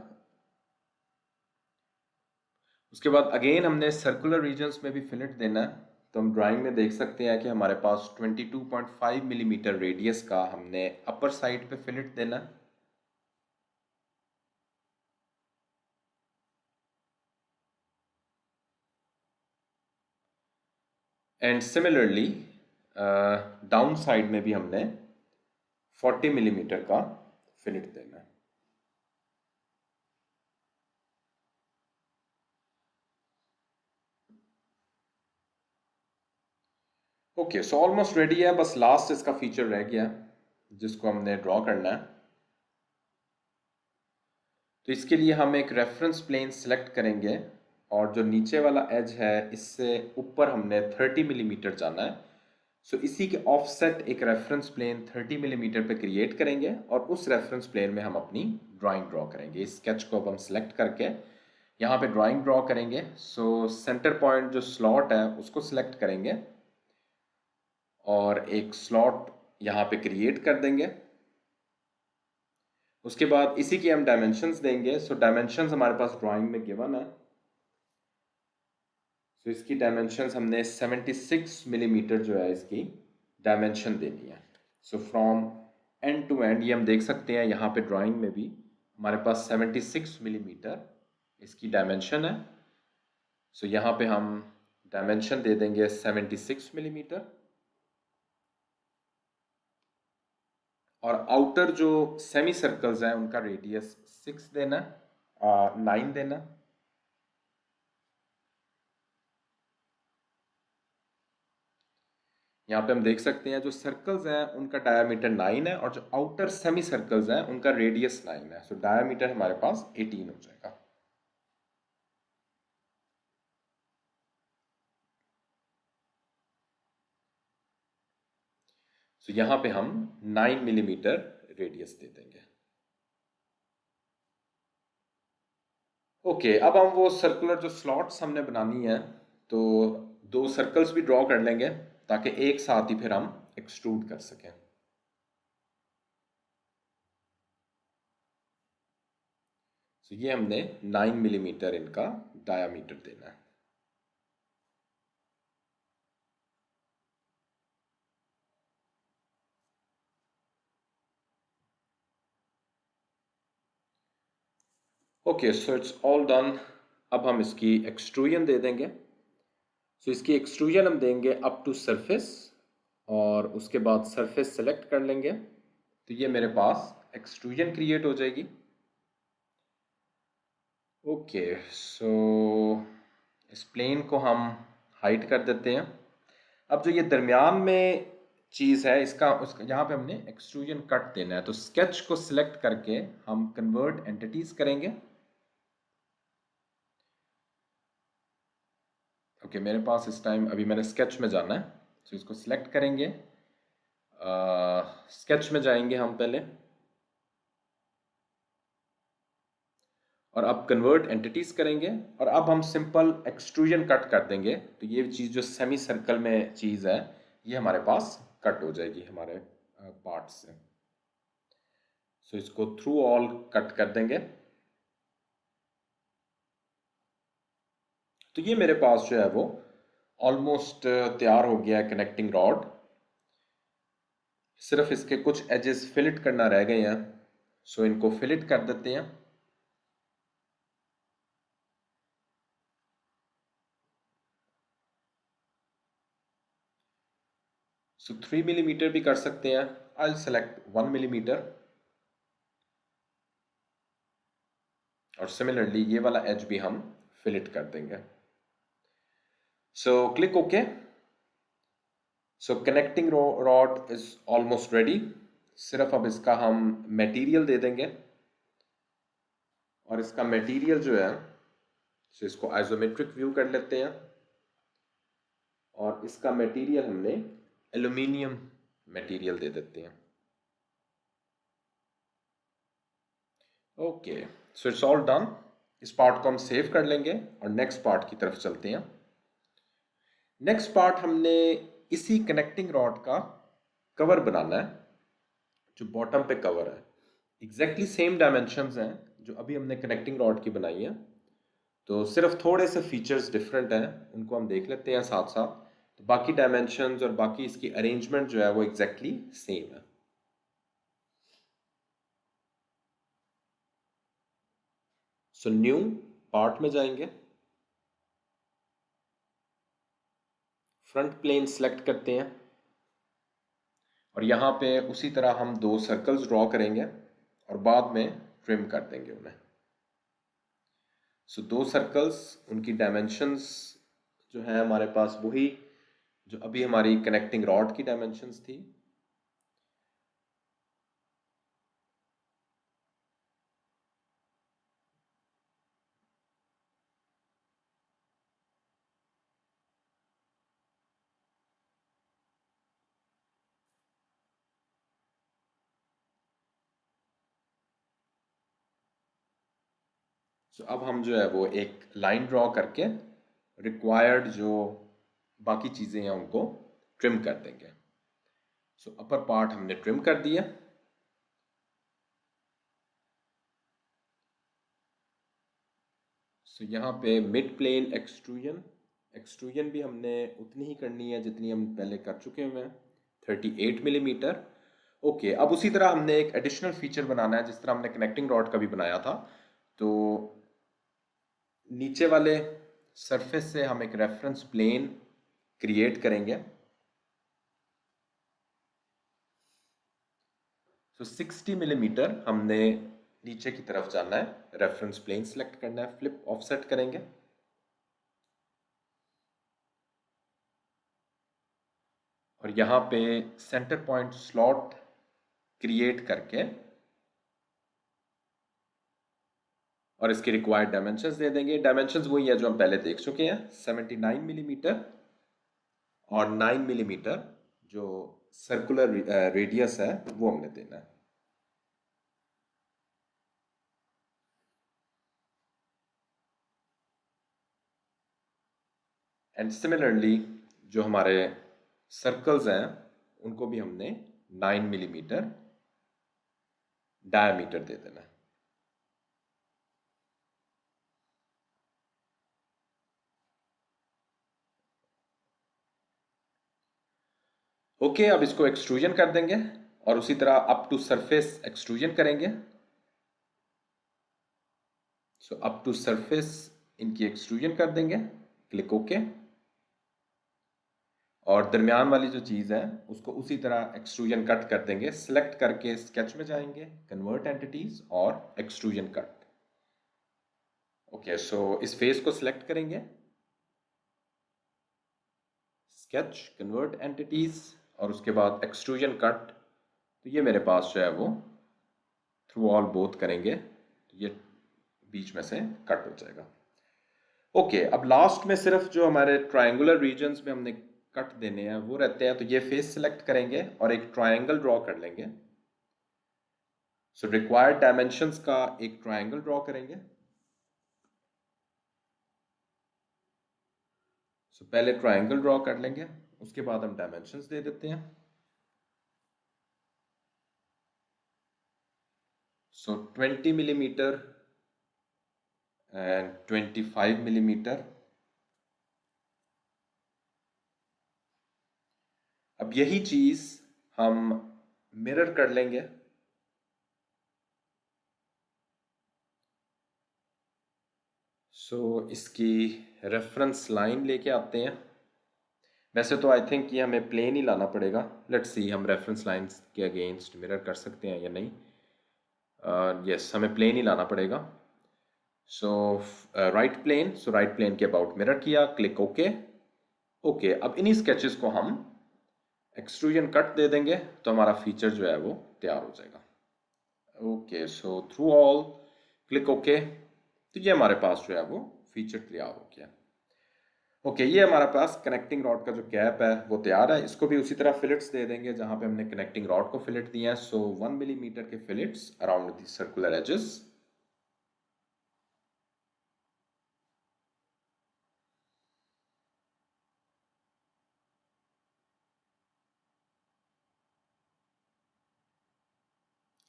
उसके बाद अगेन हमने सर्कुलर रीजन्स में भी फिलेट देना है। तो हम ड्राइंग में देख सकते हैं कि हमारे पास 22.5 मिलीमीटर रेडियस का हमने अपर साइड पे फिलेट देना है। एंड सिमिलरली डाउन साइड में भी हमने 40 मिलीमीटर का फिलेट देना है। ओके, सो ऑलमोस्ट रेडी है, बस लास्ट इसका फीचर रह गया जिसको हमने ड्रॉ करना है। तो इसके लिए हम एक रेफरेंस प्लेन सेलेक्ट करेंगे और जो नीचे वाला एज है इससे ऊपर हमने 30 मिलीमीटर जाना है। सो इसी के ऑफसेट एक रेफरेंस प्लेन 30 मिलीमीटर पे क्रिएट करेंगे और उस रेफरेंस प्लेन में हम अपनी ड्राइंग ड्रॉ करेंगे। इस स्केच को अब हम सेलेक्ट करके यहाँ पे ड्राइंग ड्रॉ करेंगे। सो सेंटर पॉइंट जो स्लॉट है उसको सिलेक्ट करेंगे और एक स्लॉट यहाँ पे क्रिएट कर देंगे। उसके बाद इसी की हम डायमेंशंस देंगे। सो डायमेंशंस हमारे पास ड्राइंग में गिवन है। सो इसकी डायमेंशंस हमने 76 मिलीमीटर जो है इसकी डायमेंशन देनी है। So from end to end ये हम देख सकते हैं यहाँ पे ड्राइंग में भी हमारे पास 76 मिलीमीटर इसकी डायमेंशन है। सो यहाँ पे हम डायमेंशन दे देंगे 76 मिलीमीटर और आउटर जो सेमी सर्कल्स हैं उनका रेडियस 6 देना, 9 देना। यहाँ पे हम देख सकते हैं जो सर्कल्स हैं उनका डायमीटर 9 है और जो आउटर सेमी सर्कल्स हैं उनका रेडियस 9 है। सो डायमीटर हमारे पास 18 हो जाएगा। सो यहाँ पे हम 9 मिलीमीटर रेडियस दे देंगे। ओके, अब हम वो सर्कुलर जो स्लॉट्स हमने बनानी है तो दो सर्कल्स भी ड्रॉ कर लेंगे ताकि एक साथ ही फिर हम एक्सट्रूड कर सकें। तो ये हमने 9 मिलीमीटर इनका डायामीटर देना है। Okay, so it's all done. अब हम इसकी एक्सट्रूजन दे देंगे। सो इसकी एक्सट्रूजन हम देंगे अप टू सरफेस और उसके बाद सरफेस सेलेक्ट कर लेंगे। तो ये मेरे पास एक्सट्रूजन क्रिएट हो जाएगी। ओके, सो इस प्लेन को हम हाइड कर देते हैं। अब जो ये दरमियान में चीज़ है इसका उसका यहाँ पे हमने एक्सट्रूजन कट देना है। तो स्केच को सिलेक्ट करके हम कन्वर्ट एंटिटीज करेंगे। ओके, मेरे पास इस टाइम अभी मैंने स्केच में जाना है। तो इसको सिलेक्ट करेंगे, स्केच में जाएंगे हम पहले और अब कन्वर्ट एंटिटीज करेंगे और अब हम सिंपल एक्सट्रूजन कट कर देंगे। तो ये चीज़ जो सेमी सर्कल में चीज़ है ये हमारे पास कट हो जाएगी हमारे पार्ट से। सो इसको थ्रू ऑल कट कर देंगे। तो ये मेरे पास जो है वो ऑलमोस्ट तैयार हो गया है कनेक्टिंग रॉड। सिर्फ इसके कुछ एजेस फिलिट करना रह गए हैं। सो इनको फिलिट कर देते हैं। सो 3 मिलीमीटर भी कर सकते हैं। आई विल सेलेक्ट 1 मिलीमीटर और सिमिलरली ये वाला एज भी हम फिलिट कर देंगे। So click okay. So connecting rod is almost ready. सिर्फ अब इसका हम मटेरियल दे देंगे और इसका मटेरियल जो है सो इसको आइसोमेट्रिक व्यू कर लेते हैं। और इसका मटेरियल हमने एल्यूमिनियम मटेरियल दे देते हैं। Okay, so it's all done. इस पार्ट को हम सेव कर लेंगे और नेक्स्ट पार्ट की तरफ चलते हैं। नेक्स्ट पार्ट हमने इसी कनेक्टिंग रॉड का कवर बनाना है, जो बॉटम पे कवर है। एग्जैक्टली सेम डायमेंशंस हैं जो अभी हमने कनेक्टिंग रॉड की बनाई है, तो सिर्फ थोड़े से फीचर्स डिफरेंट हैं, उनको हम देख लेते हैं साथ साथ। तो बाकी डायमेंशंस और बाकी इसकी अरेंजमेंट जो है वो एग्जैक्टली सेम है। सो न्यू पार्ट में जाएंगे, फ्रंट प्लेन सेलेक्ट करते हैं और यहाँ पे उसी तरह हम 2 सर्कल्स ड्रॉ करेंगे और बाद में ट्रिम कर देंगे उन्हें। सो 2 सर्कल्स, उनकी डायमेंशंस जो है हमारे पास वही जो अभी हमारी कनेक्टिंग रॉड की डायमेंशंस थी। सो अब हम जो है वो एक लाइन ड्रॉ करके रिक्वायर्ड जो बाकी चीज़ें हैं उनको ट्रिम कर देंगे। सो अपर पार्ट हमने ट्रिम कर दिया। सो यहाँ पे मिड प्लेन एक्सट्रूजन भी हमने उतनी ही करनी है जितनी हम पहले कर चुके हुए हैं, 38 मिलीमीटर। ओके, अब उसी तरह हमने एक एडिशनल फीचर बनाना है जिस तरह हमने कनेक्टिंग रॉड का भी बनाया था। तो नीचे वाले सरफेस से हम एक रेफरेंस प्लेन क्रिएट करेंगे। तो 60 मिलीमीटर हमने नीचे की तरफ जाना है, रेफरेंस प्लेन सेलेक्ट करना है, फ्लिप ऑफसेट करेंगे और यहाँ पे सेंटर पॉइंट स्लॉट क्रिएट करके और इसके रिक्वायर्ड डायमेंशंस दे देंगे। डायमेंशंस वही है जो हम पहले देख चुके हैं, 79 मिलीमीटर और 9 मिलीमीटर जो सर्कुलर रेडियस है वो हमने देना है। एंड सिमिलरली जो हमारे सर्कल्स हैं उनको भी हमने 9 मिलीमीटर डायमीटर दे देना है। ओके, अब इसको एक्सट्रूजन कर देंगे और उसी तरह अप टू सरफेस एक्सट्रूजन करेंगे। सो अप टू सरफेस इनकी एक्सट्रूजन कर देंगे, क्लिक ओके। और दरमियान वाली जो चीज़ है उसको उसी तरह एक्सट्रूजन कट कर देंगे। सिलेक्ट करके स्केच में जाएंगे, कन्वर्ट एंटिटीज और एक्सट्रूजन कट। ओके, सो इस फेस को सिलेक्ट करेंगे, स्केच, कन्वर्ट एंटिटीज और उसके बाद एक्सट्रूजन कट। तो ये मेरे पास जो है वो थ्रू ऑल बोथ करेंगे तो ये बीच में से कट हो जाएगा। ओके, अब लास्ट में सिर्फ जो हमारे ट्रायंगुलर रीजन्स में हमने कट देने हैं वो रहते हैं। तो ये फेस सिलेक्ट करेंगे और एक ट्रायंगल ड्रॉ कर लेंगे। सो रिक्वायर्ड डायमेंशंस का एक ट्रायंगल ड्रॉ करेंगे। सो पहले ट्रायंगल ड्रॉ कर लेंगे, उसके बाद हम डायमेंशंस दे देते हैं। सो 20 मिलीमीटर एंड 25 मिलीमीटर। अब यही चीज हम मिरर कर लेंगे। सो इसकी रेफरेंस लाइन लेके आते हैं। वैसे तो आई थिंक ये हमें प्लेन ही लाना पड़ेगा। लेट्स सी हम रेफरेंस लाइंस के अगेंस्ट मिरर कर सकते हैं या नहीं। यस, हमें प्लेन ही लाना पड़ेगा। सो राइट प्लेन, सो राइट प्लेन के अबाउट मिरर किया, क्लिक ओके। ओके, अब इन्हीं स्केचेस को हम एक्सट्रूजन कट दे देंगे तो हमारा फीचर जो है वो तैयार हो जाएगा। Okay, so through all click okay. तो ये हमारे पास जो है वो फीचर तैयार हो गया। ओके, ये हमारे पास कनेक्टिंग रॉड का जो कैप है वो तैयार है। इसको भी उसी तरह फिलेट्स दे देंगे जहां पे हमने कनेक्टिंग रॉड को फिलेट दिया है। सो 1 मिलीमीटर के fillets around the circular edges.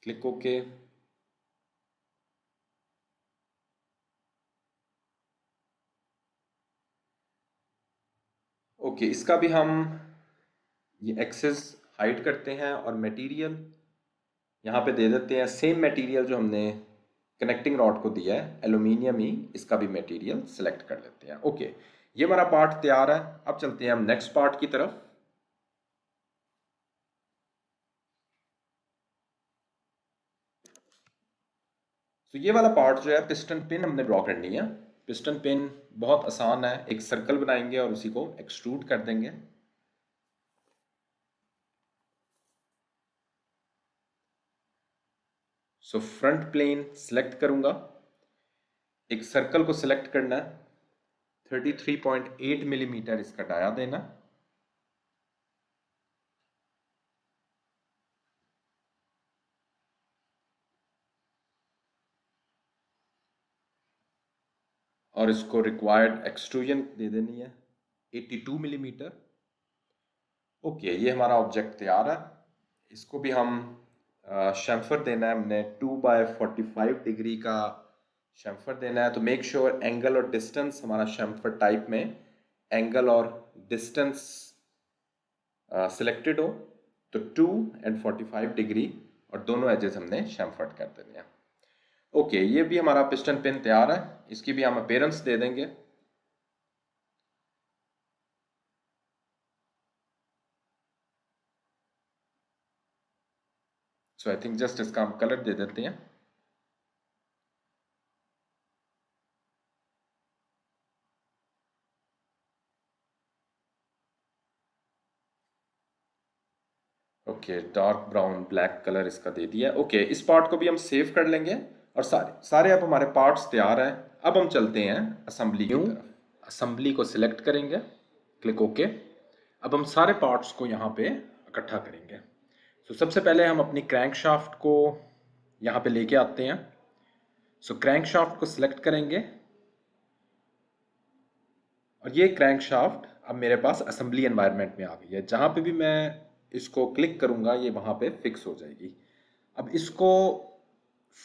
Click okay. Okay, इसका भी हम ये एक्सेस हाइड करते हैं और मटेरियल यहाँ पे दे देते हैं सेम मटेरियल जो हमने कनेक्टिंग रॉड को दिया है, एल्यूमिनियम ही। इसका भी मटेरियल सेलेक्ट कर लेते हैं। ओके, ये हमारा पार्ट तैयार है। अब चलते हैं हम नेक्स्ट पार्ट की तरफ। तो ये वाला पार्ट जो है, पिस्टन पिन हमने ड्रॉ करनी है। पिस्टन पिन बहुत आसान है। एक सर्कल बनाएंगे और उसी को एक्सट्रूड कर देंगे। सो फ्रंट प्लेन सिलेक्ट करूंगा, एक सर्कल को सिलेक्ट करना है, 33.8 मिलीमीटर इसका डाया देना। और इसको रिक्वायर्ड एक्सट्रूजन दे देनी है 82 मिलीमीटर। ओके, ये हमारा ऑब्जेक्ट तैयार है। इसको भी हम शैम्फर देना है हमने 2/45 डिग्री का शैम्फर देना है। तो मेक श्योर एंगल और डिस्टेंस हमारा शैम्फर टाइप में एंगल और डिस्टेंस सिलेक्टेड हो। तो 2 and 45 डिग्री और दोनों एजेस हमने शैम्फर्ड कर देने हैं। ओके, ये भी हमारा पिस्टन पिन तैयार है। इसकी भी हम अपीयरेंस दे देंगे। सो आई थिंक जस्ट इसका हम कलर दे देते हैं। Okay, dark brown black colour इसका दे दिया। ओके, इस पार्ट को भी हम सेव कर लेंगे। और सारे सारे अब हमारे पार्ट्स तैयार हैं। अब हम चलते हैं असेंबली की तरफ। असेंबली को सिलेक्ट करेंगे, क्लिक ओके। अब हम सारे पार्ट्स को यहाँ पे इकट्ठा करेंगे। सो सबसे पहले हम अपनी क्रैंकशाफ्ट को यहाँ पे लेके आते हैं। सो क्रैंकशाफ्ट को सिलेक्ट करेंगे और ये क्रैंकशाफ्ट अब मेरे पास असेंबली एनवायरनमेंट में आ गई है। जहाँ पे भी मैं इसको क्लिक करूँगा ये वहाँ पे फिक्स हो जाएगी। अब इसको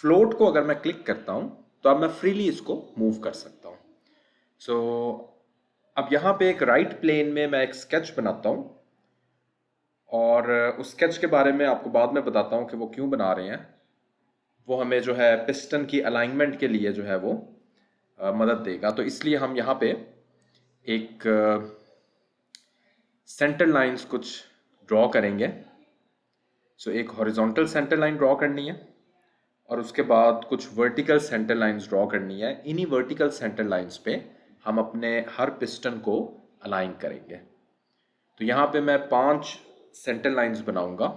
फ्लोट को अगर मैं क्लिक करता हूँ तो अब मैं फ्रीली इसको मूव कर सकता हूँ। सो अब यहाँ पे एक राइट प्लेन में मैं एक स्केच बनाता हूँ और उस स्केच के बारे में आपको बाद में बताता हूँ कि वो क्यों बना रहे हैं। वो हमें जो है पिस्टन की अलाइनमेंट के लिए जो है वो मदद देगा। तो इसलिए हम यहाँ पे एक सेंटर लाइंस कुछ ड्रॉ करेंगे। सो एक हॉरिजॉन्टल सेंटर लाइन ड्रॉ करनी है और उसके बाद कुछ वर्टिकल सेंटर लाइंस ड्रॉ करनी है। इन्हीं वर्टिकल सेंटर लाइंस पे हम अपने हर पिस्टन को अलाइन करेंगे। तो यहाँ पे मैं 5 सेंटर लाइंस बनाऊंगा।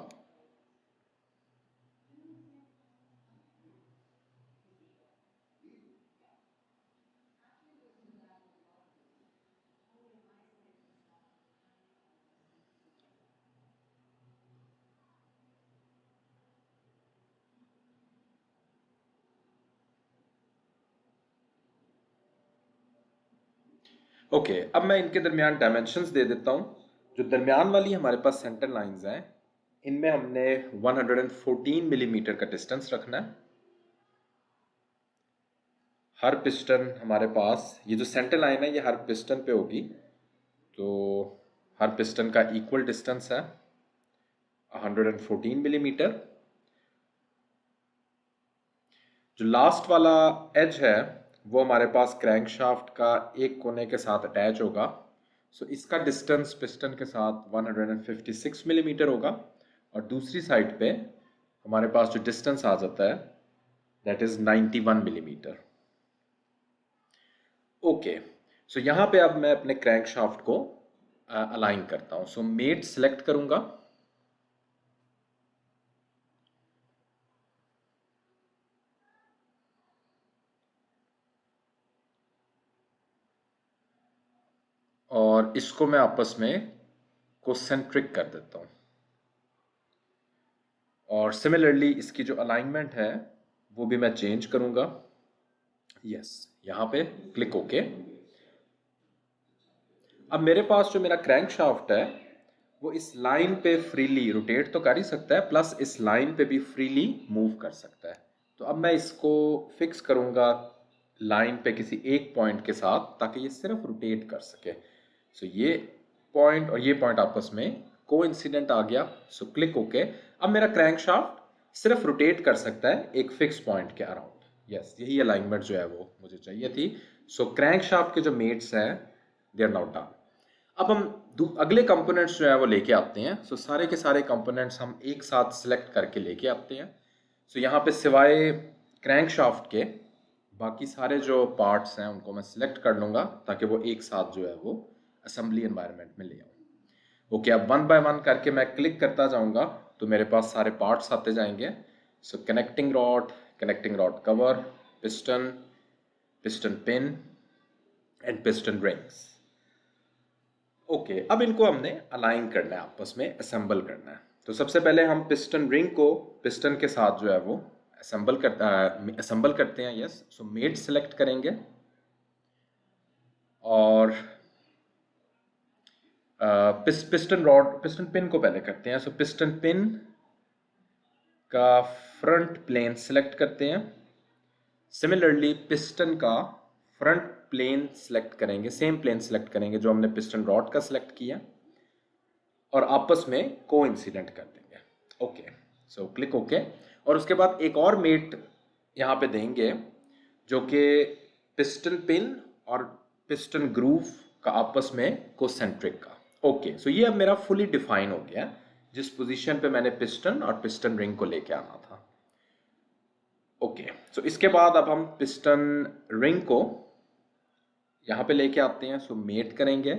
ओके, अब मैं इनके दरमियान डायमेंशंस दे देता हूँ। जो दरमियान वाली हमारे पास सेंटर लाइंस हैं इनमें हमने 114 मिलीमीटर का डिस्टेंस रखना है। हर पिस्टन हमारे पास, ये जो सेंटर लाइन है ये हर पिस्टन पे होगी। तो हर पिस्टन का इक्वल डिस्टेंस है 114 मिलीमीटर। जो लास्ट वाला एज है वो हमारे पास क्रैंकशाफ्ट का एक कोने के साथ अटैच होगा। सो इसका डिस्टेंस पिस्टन के साथ 156 मिलीमीटर होगा और दूसरी साइड पे हमारे पास जो डिस्टेंस आ जाता है दैट इज 91 मिलीमीटर। ओके, सो यहाँ पे अब मैं अपने क्रैंकशाफ्ट को अलाइन करता हूँ। सो मेट सिलेक्ट करूंगा। और इसको मैं आपस में कोसेंट्रिक कर देता हूँ। और सिमिलरली इसकी जो अलाइनमेंट है वो भी मैं चेंज करूँगा। यस, यहाँ पे क्लिक ओके। अब मेरे पास जो मेरा क्रैंक शाफ्ट है वो इस लाइन पे फ्रीली रोटेट तो कर ही सकता है, प्लस इस लाइन पे भी फ्रीली मूव कर सकता है। तो अब मैं इसको फिक्स करूँगा लाइन पे किसी एक पॉइंट के साथ, ताकि ये सिर्फ रोटेट कर सके। सो ये पॉइंट और ये पॉइंट आपस में कोइंसिडेंट आ गया। So click okay. अब मेरा क्रैंक शाफ्ट सिर्फ रोटेट कर सकता है एक फिक्स पॉइंट के अराउंड। यस, यही अलाइनमेंट जो है वो मुझे चाहिए थी। सो क्रैंक शाफ्ट के जो मेट्स हैं दे आर नाउ डन। अब हम अगले कंपोनेंट्स जो है वो लेके आते हैं। सो सारे के सारे कंपोनेंट्स हम एक साथ सिलेक्ट करके लेके आते हैं। सो यहाँ पे सिवाय क्रैंक शाफ्ट के बाकी सारे जो पार्ट्स हैं उनको मैं सिलेक्ट कर लूँगा, ताकि वो एक साथ जो है वो असेंबली एनवायरनमेंट में ले आऊँ। ओके, अब वन बाय वन करके मैं क्लिक करता जाऊँगा तो मेरे पास सारे पार्ट्स आते जाएंगे। सो connecting rod cover, piston, piston pin and piston rings. Okay, अब इनको हमने अलाइन करना है, आपस में असेंबल करना है। तो सबसे पहले हम पिस्टन रिंग को पिस्टन के साथ जो है वो असेंबल करते हैं। यस, सो मेट सेलेक्ट करेंगे और पिस्टन पिन को पहले करते हैं। सो पिस्टन पिन का फ्रंट प्लेन सेलेक्ट करते हैं। सिमिलरली पिस्टन का फ्रंट प्लेन सेलेक्ट करेंगे, सेम प्लेन सेलेक्ट करेंगे जो हमने पिस्टन रॉड का सेलेक्ट किया, और आपस में कोइंसिडेंट कर देंगे। Okay, so click okay. और उसके बाद एक और मेट यहाँ पे देंगे जो कि पिस्टन पिन और पिस्टन ग्रूव का आपस में कोसेंट्रिक का। ओके, सो ये अब मेरा फुली डिफाइन हो गया जिस पोजीशन पे मैंने पिस्टन और पिस्टन रिंग को लेके आना था। ओके, सो इसके बाद अब हम पिस्टन रिंग को यहाँ पे लेके आते हैं। सो मेट करेंगे,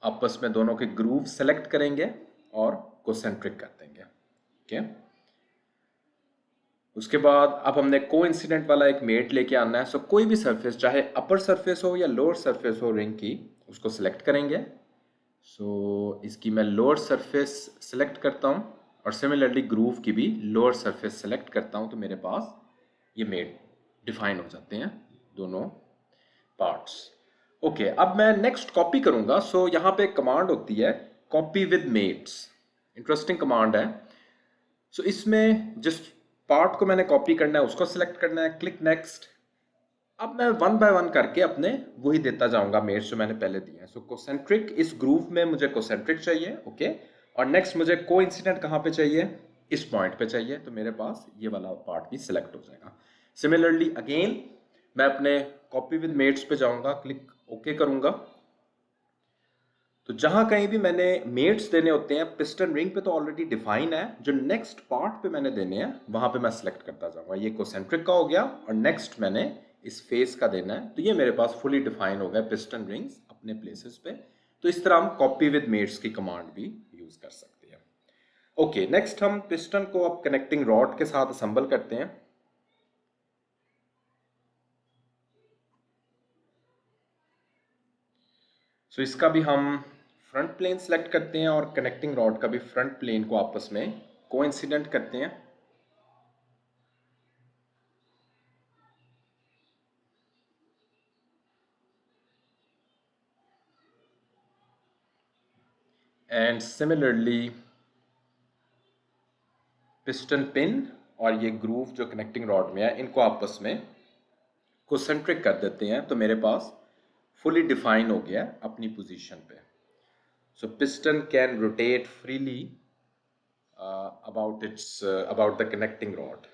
आपस में दोनों के ग्रूव सेलेक्ट करेंगे और कोसेंट्रिक कर देंगे। ओके, उसके बाद अब हमने कोइंसिडेंट वाला एक मेट लेके आना है। सो कोई भी सरफेस, चाहे अपर सरफेस हो या लोअर सरफेस हो रिंग की, उसको सिलेक्ट करेंगे। सो इसकी मैं लोअर सरफेस सेलेक्ट करता हूँ और सिमिलरली ग्रूव की भी लोअर सरफेस सेलेक्ट करता हूँ, तो मेरे पास ये मेट डिफाइन हो जाते हैं दोनों पार्ट्स। ओके, अब मैं नेक्स्ट कॉपी करूंगा। सो यहाँ पे एक कमांड होती है copy with mates, interesting command है। सो इसमें जिस पार्ट को मैंने कॉपी करना है उसको सिलेक्ट करना है, क्लिक नेक्स्ट। अब मैं वन बाय वन करके अपने वही देता जाऊंगा मेट्स जो मैंने पहले दिए हैं। सो कोसेंट्रिक, इस ग्रूव में मुझे कोसेंट्रिक चाहिए। ओके, और नेक्स्ट मुझे कोइंसिडेंट कहाँ पे चाहिए, इस पॉइंट पे चाहिए, तो मेरे पास ये वाला पार्ट भी सिलेक्ट हो जाएगा। सिमिलरली अगेन मैं अपने कॉपी विद मेट्स पे जाऊंगा, क्लिक ओके करूंगा। तो जहां कहीं भी मैंने मेट्स देने होते हैं, पिस्टन रिंग पे तो ऑलरेडी डिफाइन है, जो नेक्स्ट पार्ट पे मैंने देने हैं वहां पे मैं सिलेक्ट करता जाऊंगा। ये कोसेंट्रिक का हो गया और नेक्स्ट मैंने इस फेस का देना है, तो ये मेरे पास फुली डिफाइन हो गया पिस्टन रिंग्स अपने प्लेसेस पे। तो इस तरह हम कॉपी विद मेट्स की कमांड भी यूज कर सकते हैं। ओके, नेक्स्ट हम पिस्टन को अब कनेक्टिंग रॉड के साथ असेंबल करते हैं। सो इसका भी हम फ्रंट प्लेन सेलेक्ट करते हैं और कनेक्टिंग रॉड का भी फ्रंट प्लेन को आपस में कोइंसिडेंट करते हैं। एंड सिमिलरली पिस्टन पिन और ये ग्रूव जो कनेक्टिंग रॉड में है, इनको आपस में कोसेंट्रिक कर देते हैं, तो मेरे पास फुली डिफाइन हो गया अपनी पोजीशन पे। So piston can rotate freely about the connecting rod.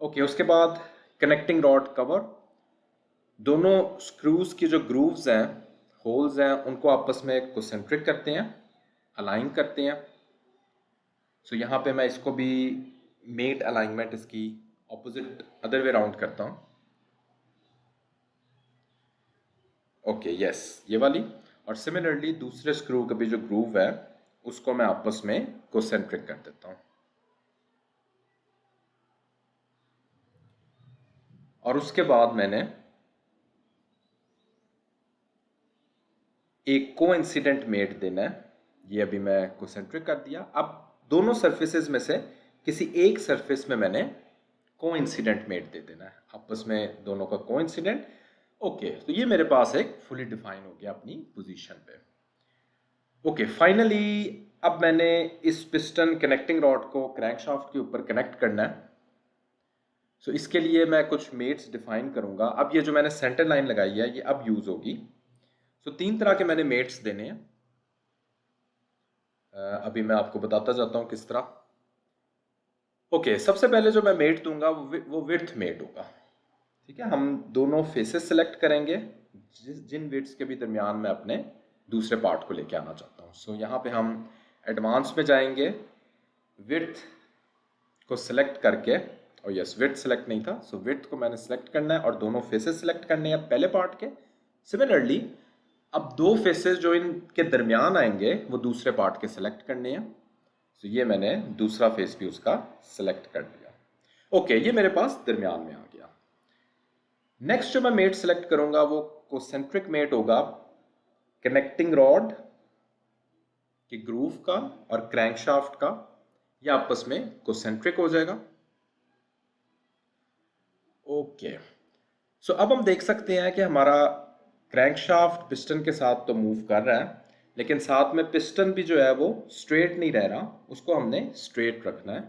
Okay, उसके बाद कनेक्टिंग रॉड कवर, दोनों स्क्रूज की जो ग्रूव्स हैं, होल्स हैं, उनको आपस में कोसेंट्रिक करते हैं, अलाइन करते हैं। सो यहाँ पे मैं इसको भी मेट अलाइनमेंट इसकी ऑपोजिट अदर वे राउंड करता हूँ। ओके, यस, ये वाली। और सिमिलरली दूसरे स्क्रू का भी जो ग्रूव है उसको मैं आपस में कोसेंट्रिक कर देता हूँ। और उसके बाद मैंने एक कोइंसिडेंट मेट देना है। ये अभी मैं कोसेंट्रिक कर दिया। अब दोनों सर्फेसेज में से किसी एक सरफेस में मैंने कोइंसिडेंट मेट दे देना है, आपस में दोनों का कोइंसिडेंट। ओके, तो ये मेरे पास एक फुली डिफाइन हो गया अपनी पोजीशन पे। ओके, फाइनली अब मैंने इस पिस्टन कनेक्टिंग रॉड को क्रैंकशाफ्ट के ऊपर कनेक्ट करना है। सो इसके लिए मैं कुछ मेट्स डिफाइन करूंगा। अब ये जो मैंने सेंटर लाइन लगाई है ये अब यूज होगी। सो 3 तरह के मैंने मेट्स देने हैं। अभी मैं आपको बताता जाता हूँ किस तरह। ओके, सबसे पहले जो मैं मेट दूंगा वो विड्थ मेट होगा। ठीक है, हम दोनों फेसेस सेलेक्ट करेंगे जिन विड्थ्स के भी दरमियान मैं अपने दूसरे पार्ट को लेके आना चाहता हूँ। सो यहाँ पे हम एडवांस में जाएंगे, विड्थ को सिलेक्ट करके, और यस विड्थ सेलेक्ट नहीं था, सो विड्थ को मैंने सेलेक्ट करना है और दोनों फेसेस सेलेक्ट करने हैं पहले पार्ट के। सिमिलरली अब दो फेसेस जो इनके दरमियान आएंगे वो दूसरे पार्ट के सिलेक्ट करने हैं। तो ये मैंने दूसरा फेस भी उसका सिलेक्ट कर लिया। ओके, ये मेरे पास दरमियान में आ गया। नेक्स्ट जो मैं मेट सिलेक्ट करूंगा वो कोसेंट्रिक मेट होगा कनेक्टिंग रॉड के ग्रूव का और क्रैंकशाफ्ट का। ये आपस में कोसेंट्रिक हो जाएगा। ओके, सो अब हम देख सकते हैं कि हमारा क्रैंकशाफ्ट पिस्टन के साथ तो मूव कर रहा है, लेकिन साथ में पिस्टन भी जो है वो स्ट्रेट नहीं रह रहा, उसको हमने स्ट्रेट रखना है।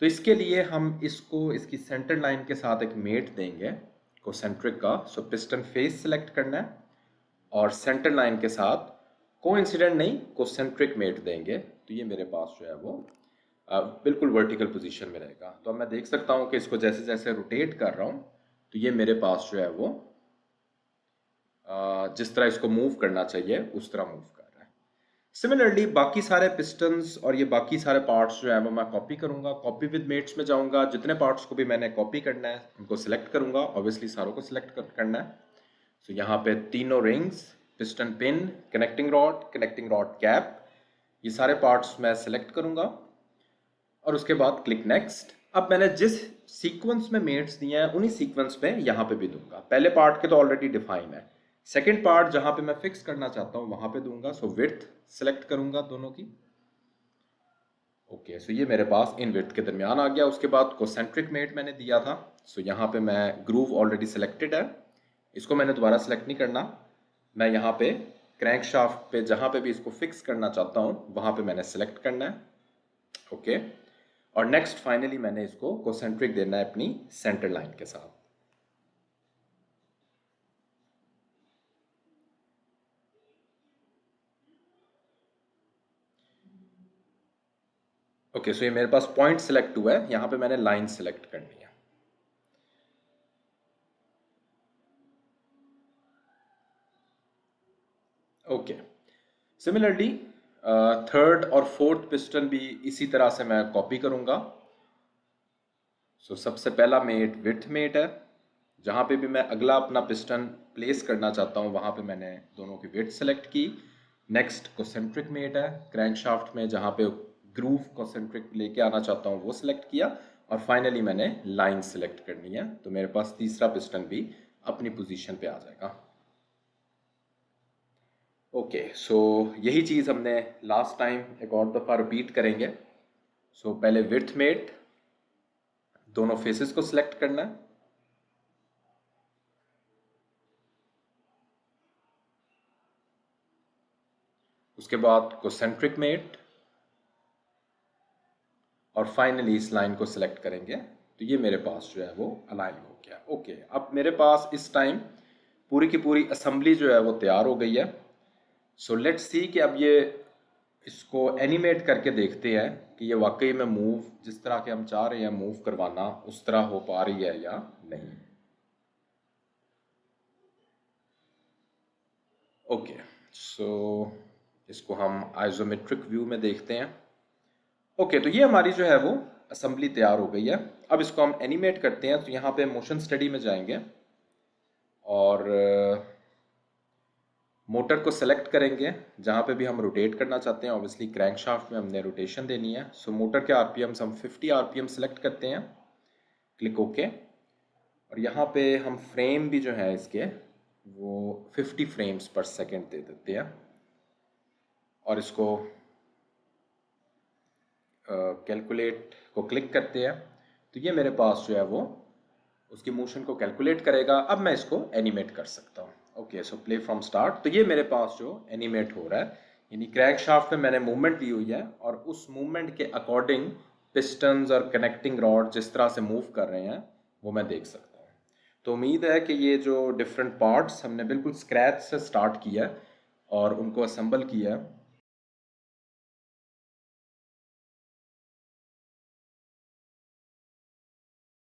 तो इसके लिए हम इसको इसकी सेंटर लाइन के साथ एक मेट देंगे कोसेंट्रिक का। सो पिस्टन फेस सेलेक्ट करना है और सेंटर लाइन के साथ कोइंसिडेंट नहीं कोसेंट्रिक मेट देंगे। तो ये मेरे पास जो है वो बिल्कुल वर्टिकल पोजीशन में रहेगा। तो अब मैं देख सकता हूँ कि इसको जैसे जैसे रोटेट कर रहा हूँ तो ये मेरे पास जो है वो जिस तरह इसको मूव करना चाहिए उस तरह मूव कर रहा है। सिमिलरली बाकी सारे पिस्टन्स और ये बाकी सारे पार्ट्स जो है वो मैं कॉपी करूंगा। कॉपी विद मेट्स में जाऊंगा, जितने पार्ट्स को भी मैंने कॉपी करना है उनको सिलेक्ट करूंगा, ऑब्वियसली सारों को सिलेक्ट करना है। तो यहाँ पे तीनों rings, piston pin, connecting rod cap, ये सारे पार्ट्स मैं सिलेक्ट करूंगा और उसके बाद क्लिक नेक्स्ट। अब मैंने जिस सीक्वेंस में मेट्स दिए हैं उन्हीं सीक्वेंस में यहाँ पे भी दूंगा। पहले पार्ट के तो ऑलरेडी डिफाइन है, सेकेंड पार्ट जहां पे मैं फिक्स करना चाहता हूं वहां पे दूंगा। सो विड्थ सेलेक्ट करूंगा दोनों की। ओके, सो ये मेरे पास इन विड्थ के दरमियान आ गया। उसके बाद कोसेंट्रिक मेट मैंने दिया था। सो यहाँ पे मैं ग्रूव ऑलरेडी सिलेक्टेड है, इसको मैंने दोबारा सेलेक्ट नहीं करना। मैं यहाँ पे क्रैंक शाफ्ट पे जहां पे भी इसको फिक्स करना चाहता हूँ वहां पे मैंने सेलेक्ट करना है। ओके, और नेक्स्ट फाइनली मैंने इसको कोसेंट्रिक देना है अपनी सेंटर लाइन के साथ। ओके, सो ये मेरे पास पॉइंट सिलेक्ट हुआ है, यहाँ पे मैंने लाइन सिलेक्ट करनी है। ओके, सिमिलरली थर्ड और फोर्थ पिस्टन भी इसी तरह से मैं कॉपी करूंगा। सो सबसे पहला मेट विड्थ मेट है, जहाँ पे भी मैं अगला अपना पिस्टन प्लेस करना चाहता हूँ वहाँ पे मैंने दोनों की विड्थ सेलेक्ट की। नेक्स्ट कोसेंट्रिक मेट है क्रैंकशाफ्ट में, जहाँ पे ग्रूव कोसेंट्रिक लेके आना चाहता हूँ वो सिलेक्ट किया, और फाइनली मैंने लाइन सेलेक्ट करनी है। तो मेरे पास तीसरा पिस्टन भी अपनी पोजीशन पे आ जाएगा। ओके, सो यही चीज़ हमने लास्ट टाइम एक और दफ़ा रिपीट करेंगे। सो पहले विड्थ मेट, दोनों फेसेस को सिलेक्ट करना है, उसके बाद कोसेंट्रिक मेट, और फाइनली इस लाइन को सिलेक्ट करेंगे। तो ये मेरे पास जो है वो अलाइन हो गया। ओके, अब मेरे पास इस टाइम पूरी की पूरी असेंबली जो है वो तैयार हो गई है। सो लेट्स सी कि अब ये इसको एनिमेट करके देखते हैं कि ये वाकई में मूव जिस तरह के हम चाह रहे हैं मूव करवाना उस तरह हो पा रही है या नहीं। ओके, सो इसको हम आइसोमेट्रिक व्यू में देखते हैं। ओके, तो ये हमारी जो है वो असेंबली तैयार हो गई है। अब इसको हम एनिमेट करते हैं। तो यहाँ पे मोशन स्टडी में जाएंगे और मोटर को सेलेक्ट करेंगे जहाँ पे भी हम रोटेट करना चाहते हैं। ऑब्वियसली क्रैंकशाफ्ट में हमने रोटेशन देनी है। सो मोटर के आरपीएम्स हम 50 आरपीएम सेलेक्ट करते हैं, क्लिक ओके। और यहाँ पे हम फ्रेम भी जो है इसके वो 50 फ्रेम्स पर सेकंड दे देते हैं और इसको कैलकुलेट को क्लिक करते हैं तो ये मेरे पास जो है वो उसकी मोशन को कैलकुलेट करेगा। अब मैं इसको एनिमेट कर सकता हूँ। Okay, so play from start. तो ये मेरे पास जो एनिमेट हो रहा है, यानी क्रैंक शाफ्ट में मैंने मूवमेंट ली हुई है और उस मूवमेंट के अकॉर्डिंग पिस्टन्स और कनेक्टिंग रॉड जिस तरह से मूव कर रहे हैं वो मैं देख सकता हूँ। तो उम्मीद है कि ये जो डिफरेंट पार्ट्स हमने बिल्कुल स्क्रैच से स्टार्ट किया है और उनको असेंबल किया है